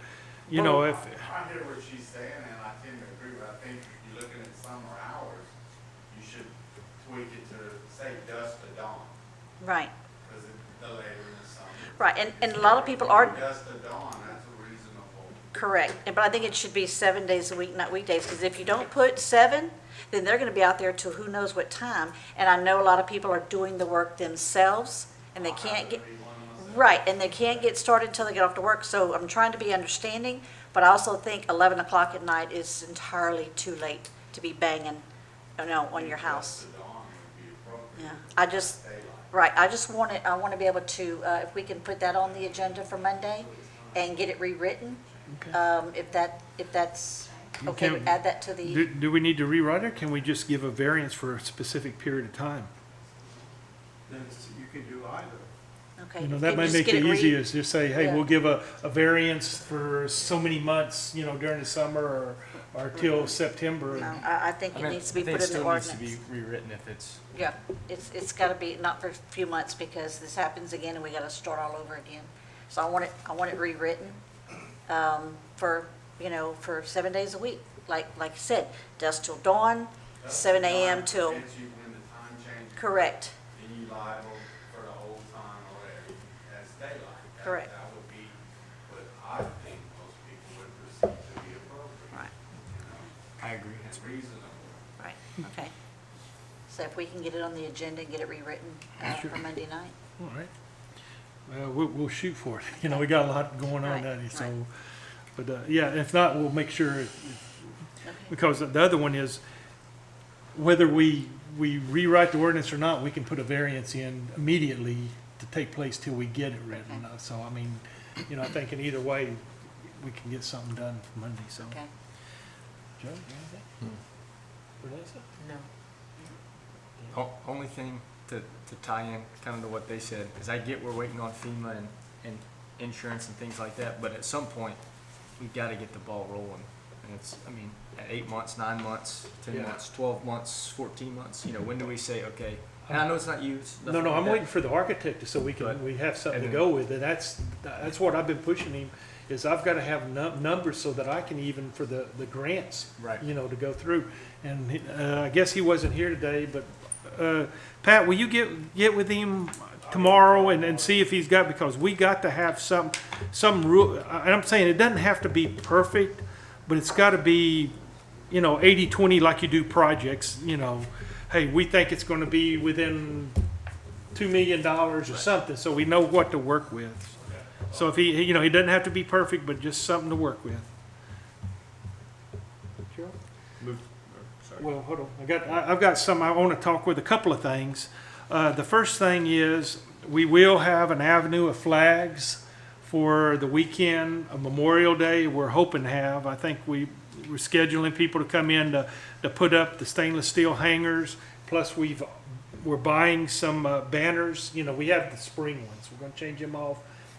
you know, if, I hear what she's saying, and I tend to agree, but I think if you're looking at summer hours, you should tweak it to say dusk to dawn, Right, because the later in the summer. right. And a lot of people are, Dusk to dawn, that's a reasonable. correct. But I think it should be 7 days a week, not weekdays, because if you don't put 7, then they're going to be out there till who knows what time. And I know a lot of people are doing the work themselves, and they can't get, right, and they can't get started until they get off to work. So I'm trying to be understanding, but I also think 11 o'clock at night is entirely too late to be banging, you know, on your house. Yeah, I just, right, I just want it, I want to be able to, if we can put that on the agenda for Monday and get it rewritten, if that's okay, Can- add that to the, do we need to rewrite it, or can we just give a variance for a specific period of time? Then you can do either. okay. You know, if that you may just make get it re- easier, is just say, hey, Yeah. we'll give a variance for so many months, you know, during the summer, or till September. No, I think it needs to be put in the ordinance. It still needs to be rewritten if it's, Yeah, it's got to be, not for a few months, because this happens again and we got to start all over again. So I want it rewritten, for, you know, for 7 days a week. Like you said, dusk till dawn, 7 a.m. till, When the time changes. correct, Then you liable for the old time or whatever, that's daylight. Correct. That would be what I think most people would perceive to be appropriate. right, I agree. It's reasonable. right, okay. So if we can get it on the agenda and get it rewritten Sure. for Monday night? All right. Well, we'll shoot for it. You know, we got a lot going on, Right, Daddy, so, right. but, yeah, if not, we'll make sure, because the other one is, whether we rewrite the ordinance or not, we can put a variance in immediately to take place till we get it written. So, I mean, you know, I think in either way, we can get something done for Monday, so. Okay. Joe, you have anything? Vanessa? No. Only thing to tie in kind of to what they said is I get we're waiting on FEMA and insurance and things like that, but at some point, we've got to get the ball rolling. And it's, I mean, at 8 months, 9 months, 10 Yeah. months, 12 months, 14 months, you know, when do we say, okay? And I know it's not you. It's No, nothing no, like I'm that. waiting for the architect so we But- have something to and go with, and that's what I've been pushing him, is I've got to have numbers so that I can even, for the grants, Right. you know, to go through. And I guess he wasn't here today, but, Pat, will you get with him tomorrow and see if he's got, because we got to have some rule, and I'm saying it doesn't have to be perfect, but it's got to be, you know, 80-20 like you do projects, you know. Hey, we think it's going to be within $2 million or something, so we know what to work with. So if he, you know, he doesn't have to be perfect, but just something to work with. Sure. Sorry. Well, hold on. I've got some, I want to talk with a couple of things. The first thing is, we will have an avenue of flags for the weekend of Memorial Day. We're hoping to have. I think we're scheduling people to come in to put up the stainless steel hangers. Plus, we've we're buying some banners. You know, we have the spring ones. We're going to change them off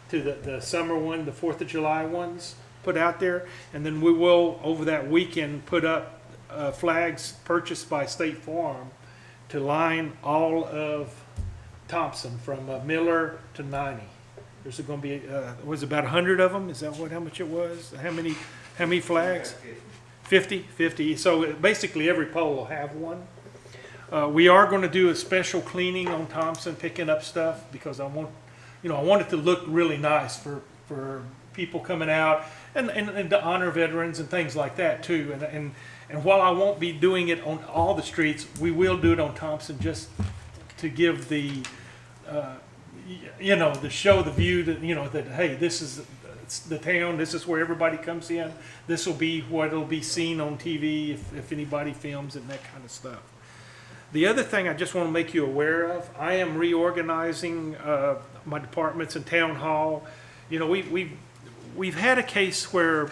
to the summer one, the 4th of July ones put out there. And then we will, over that weekend, put up flags purchased by State Farm to line all of Thompson from Miller to 90. There's going to be, was about 100 of them? Is that how much it was? How many flags? 50. So basically every pole will have one. We are going to do a special cleaning on Thompson, picking up stuff, because I want it to look really nice for people coming out and to honor veterans and things like that too. And while I won't be doing it on all the streets, we will do it on Thompson just to give the, to show the view that, that, hey, this is the town, this is where everybody comes in. This will be what will be seen on TV if anybody films it and that kind of stuff. The other thing I just want to make you aware of, I am reorganizing my departments in town hall. You know, we've had a case where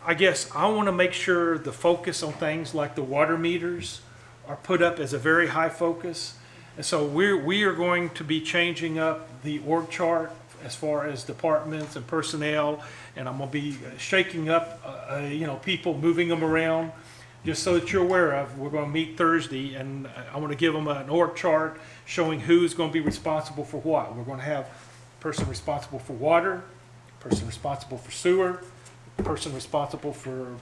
I guess I want to make sure the focus on things like the water meters are put up as a very high focus. And so we are going to be changing up the org chart as far as departments and personnel, and I'm going to be shaking up, people, moving them around. Just so that you're aware of, we're going to meet Thursday, and I want to give them an org chart showing who's going to be responsible for what. We're going to have person responsible for water, person responsible for sewer, person responsible for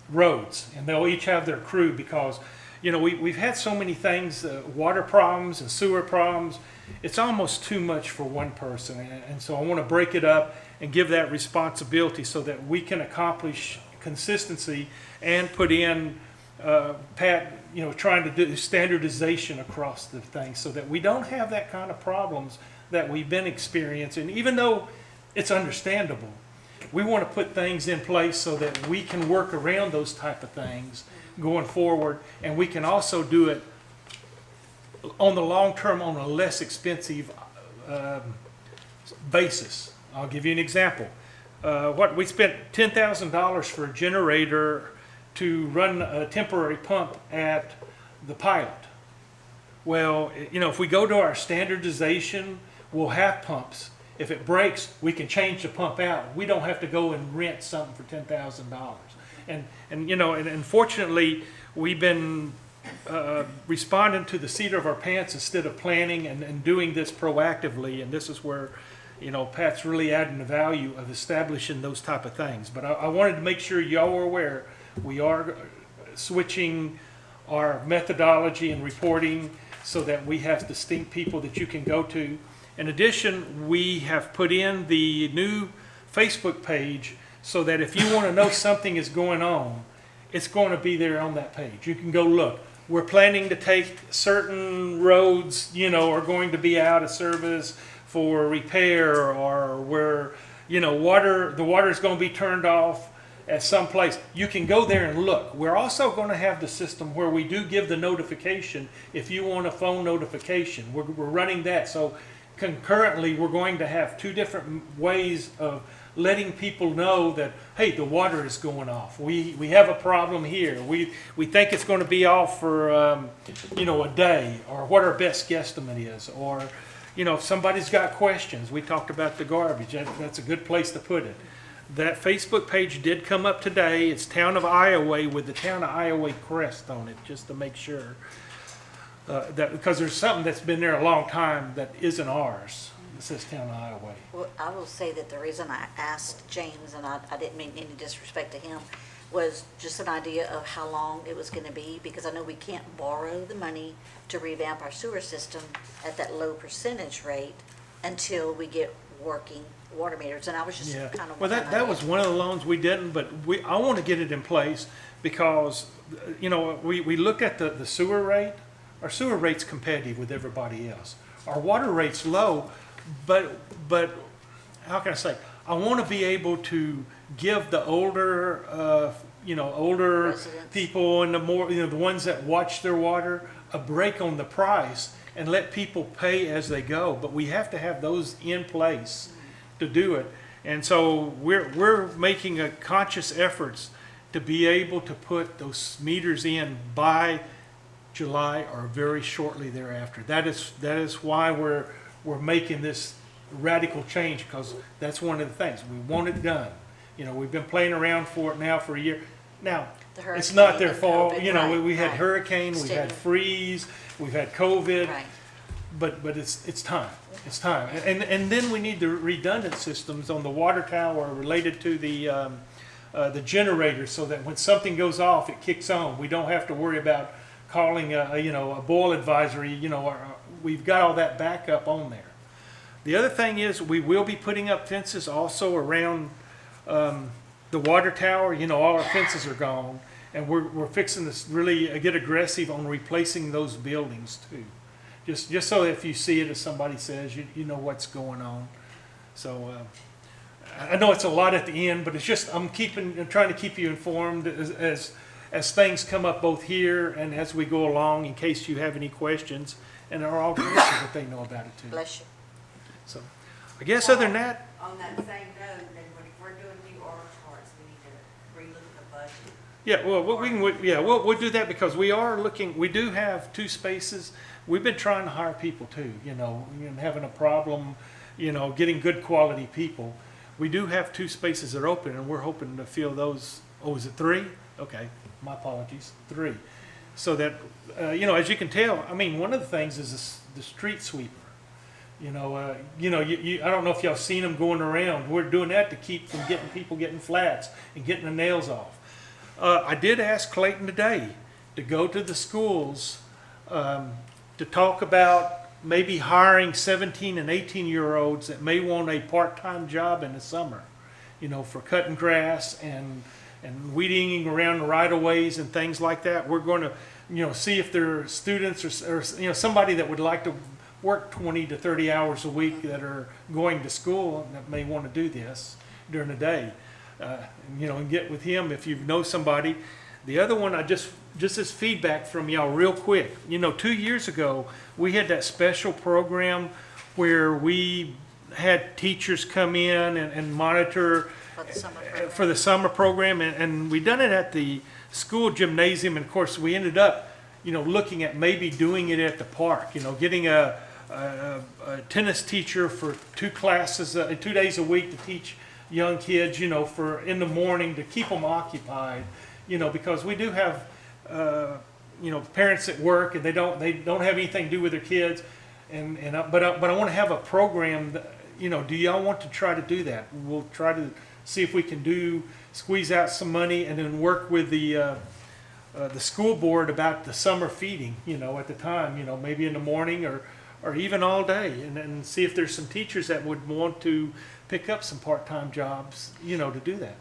roads, and they'll each have their crew because, we've had so many things, water problems and sewer problems. It's almost too much for one person, and so I want to break it up and give that responsibility so that we can accomplish consistency and put in, trying to do standardization across the thing so that we don't have that kind of problems that we've been experiencing, even though it's understandable. We want to put things in place so that we can work around those type of things going forward, and we can also do it on the long term on a less expensive basis. I'll give you an example. We spent $10,000 for a generator to run a temporary pump at the pilot. Well, if we go to our standardization, we'll have pumps. If it breaks, we can change the pump out. We don't have to go and rent something for $10,000. And fortunately, we've been responding to the seat of our pants instead of planning and doing this proactively. And this is where, Pat's really adding the value of establishing those type of things. But I wanted to make sure y'all were aware we are switching our methodology and reporting so that we have distinct people that you can go to. In addition, we have put in the new Facebook page so that if you want to know something is going on, it's going to be there on that page. You can go look. We're planning to take certain roads, are going to be out of service for repair, or where, the water is going to be turned off at some place. You can go there and look. We're also going to have the system where we do give the notification if you want a phone notification. We're running that. So concurrently, we're going to have two different ways of letting people know that, hey, the water is going off. We have a problem here. We think it's going to be off for, a day, or what our best guesstimate is. Or, if somebody's got questions, we talked about the garbage. That's a good place to put it. That Facebook page did come up today. It's Town of Iowa with the Town of Iowa crest on it, just to make sure. That because there's something that's been there a long time that isn't ours. It says Town of Iowa. Well, I will say that the reason I asked James, and I didn't mean any disrespect to him, was just an idea of how long it was going to be, because I know we can't borrow the money to revamp our sewer system at that low percentage rate until we get working water meters. And I was just kind of... Well, that was one of the loans we didn't, but I want to get it in place because, we looked at the sewer rate. Our sewer rate's competitive with everybody else. Our water rate's low, but how can I say? I want to be able to give the older, older residents, people and the more, the ones that watch their water, a break on the price and let people pay as they go. But we have to have those in place to do it. And so we're making a conscious efforts to be able to put those meters in by July or very shortly thereafter. That is why we're making this radical change, because that's one of the things. We want it done. You know, we've been playing around for it now for a year. Now, The it's not their hurricane and fault. COVID, You know, right, we had right. hurricane, we've had Stigma. freeze, we've had COVID. Right. But it's time. It's time. And then we need the redundant systems on the water tower related to the generator, so that when something goes off, it kicks on. We don't have to worry about calling a boil advisory. We've got all that backup on there. The other thing is, we will be putting up fences also around the water tower. All our fences are gone, and we're fixing to really get aggressive on replacing those buildings too. Just so if you see it, as somebody says, you know what's going on. So I know it's a lot at the end, but it's just I'm trying to keep you informed as things come up both here and as we go along, in case you have any questions, and our alternates that they know about it too. Bless you. So I guess other than that, On that same note, then when we're doing new org charts, we need to relook at the budget. yeah, well, we'll do that, because we do have 2 spaces. We've been trying to hire people too, and having a problem, getting good quality people. We do have 2 spaces that are open, and we're hoping to fill those. Oh, is it 3? Okay, my apologies, 3. So that, as you can tell, I mean, one of the things is the street sweeper. I don't know if y'all seen them going around. We're doing that to keep from people getting flats and getting the nails off. I did ask Clayton today to go to the schools to talk about maybe hiring 17 and 18-year-olds that may want a part-time job in the summer, for cutting grass and weeding around the right-of-ways and things like that. We're going to, see if there are students or somebody that would like to work 20 to 30 hours a week that are going to school that may want to do this during the day. And get with him if you know somebody. The other one, just as feedback from y'all real quick. 2 years ago, we had that special program where we had teachers come in and monitor for the summer program, and we done it at the school gymnasium. And of course, we ended up, looking at maybe doing it at the park. Getting a tennis teacher for 2 classes, 2 days a week to teach young kids, for in the morning to keep them occupied, because we do have, parents at work and they don't have anything to do with their kids, but I want to have a program that, do y'all want to try to do that? We'll try to see if we can squeeze out some money and then work with the school board about the summer feeding, at the time, maybe in the morning or even all day, and see if there's some teachers that would want to pick up some part-time jobs, to do that.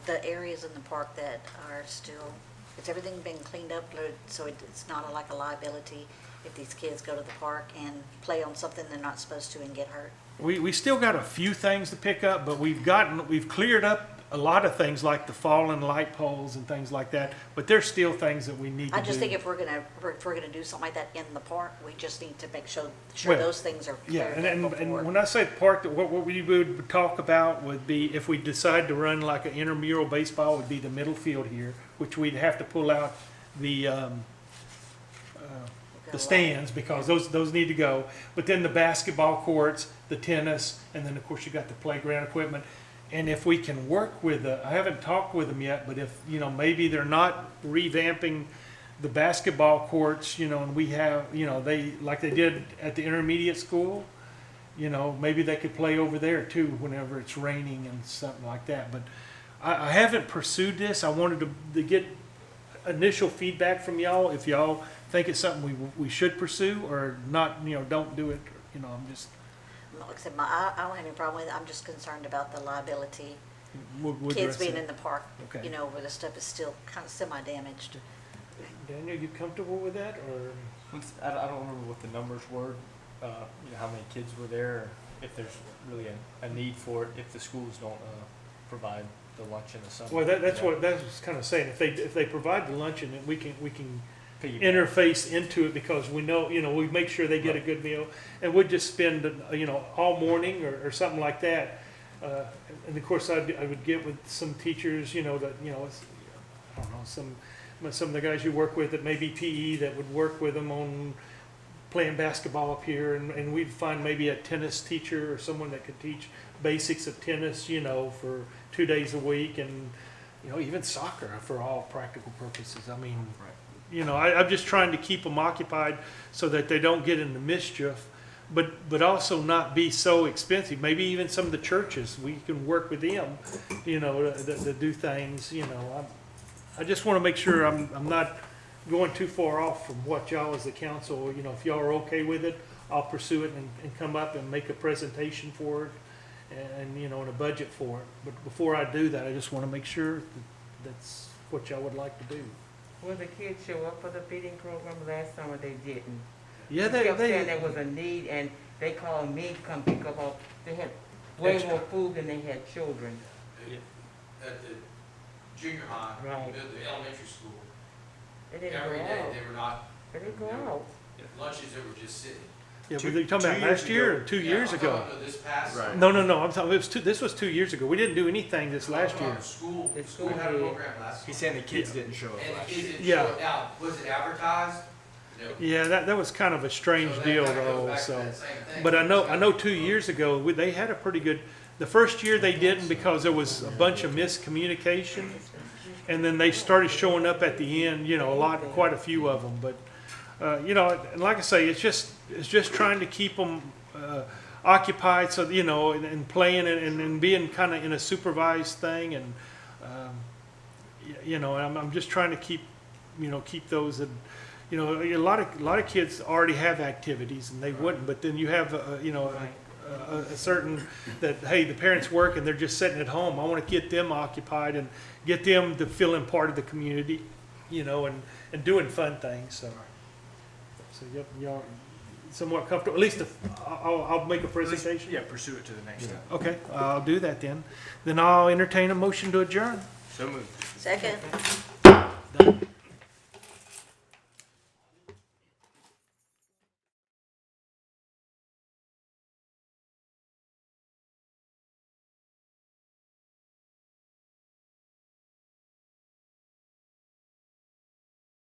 The areas in the park that are still, has everything been cleaned up so it's not like a liability if these kids go to the park and play on something they're not supposed to and get hurt? We still got a few things to pick up, but we've cleared up a lot of things like the fallen light poles and things like that, but there's still things that we need to do. I just think if we're gonna do something like that in the park, we just need to make sure Well, those things are Yeah, cleared and up before. when I say park, what we would talk about would be, if we decide to run like an intramural baseball, would be the middle field here, which we'd have to pull out the stands, because those need to go. But then the basketball courts, the tennis, and then of course you got the playground equipment. And if we can work with I haven't talked with them yet, but if, maybe they're not revamping the basketball courts, and we have, they, like they did at the intermediate school, maybe they could play over there too whenever it's raining and something like that. But I haven't pursued this. I wanted to get initial feedback from y'all, if y'all think it's something we should pursue or not, don't do it. I'm just. Like I said, I don't have any problem with it. I'm just concerned about the liability. We'll Kids address being it. in the park, Okay. where the stuff is still kind of semi-damaged. Daniel, you comfortable with that, or? I don't remember what the numbers were, how many kids were there, or if there's really a need for it, if the schools don't provide the lunch in the summer. Well, that's what kind of saying. If they provide the luncheon, then we can Piggyback. interface into it, because we know, we make sure they get a good meal, and we'd just spend, all morning or something like that. And of course, I would get with some teachers, that, it's, I don't know, some of the guys you work with that may be PE that would work with them on playing basketball up here, and we'd find maybe a tennis teacher or someone that could teach basics of tennis, you know, for 2 days a week, and, you know, even soccer for all practical purposes. I mean, you know, I'm just trying to keep them occupied so that they don't get into mischief, but also not be so expensive. Maybe even some of the churches, we can work with them, you know, to do things, you know. I just want to make sure I'm not going too far off from what y'all as the council, you know, if y'all are okay with it, I'll pursue it and come up and make a presentation for it and, you know, and a budget for it. But before I do that, I just want to make sure that that's what y'all would like to do. Will the kids show up for the feeding program? Last summer they didn't. Yeah, They kept saying there was a need, and they called me to come pick up all, they had way more food than they had children. At the junior high, Right. the elementary school, They didn't every go day, out. they were not, They didn't go out. lunches, they were just sitting. Yeah, but you're talking about last year or 2 years Yeah, I'm ago? talking about this past. Right. No, I'm talking, this was 2 years ago. We didn't do anything this last year. School, The school school had a did. program last He's summer. saying the kids didn't show up And the last kids year. didn't Yeah. show it out. Was it advertised? No. Yeah, that was kind of a strange So that deal kinda goes though, back to so. that same thing. But I know 2 years ago, they had a pretty good, the first year they didn't because there was a bunch of miscommunication. And then they started showing up at the end, you know, quite a few of them, but, you know, and like I say, it's just trying to keep them, occupied, so, you know, and playing and being kind of in a supervised thing, and, you know, I'm just trying to keep those, and, you know, a lot of kids already have activities and they wouldn't, but then you have, you know, a certain that, hey, the parents work and they're just sitting at home. I want to get them occupied and get them to feeling part of the community, you know, and doing fun things. So yep, y'all somewhat comfortable. At least I'll make a presentation. Yeah, pursue it to the next step. Okay, I'll do that then. Then I'll entertain a motion to adjourn. So moved. Second.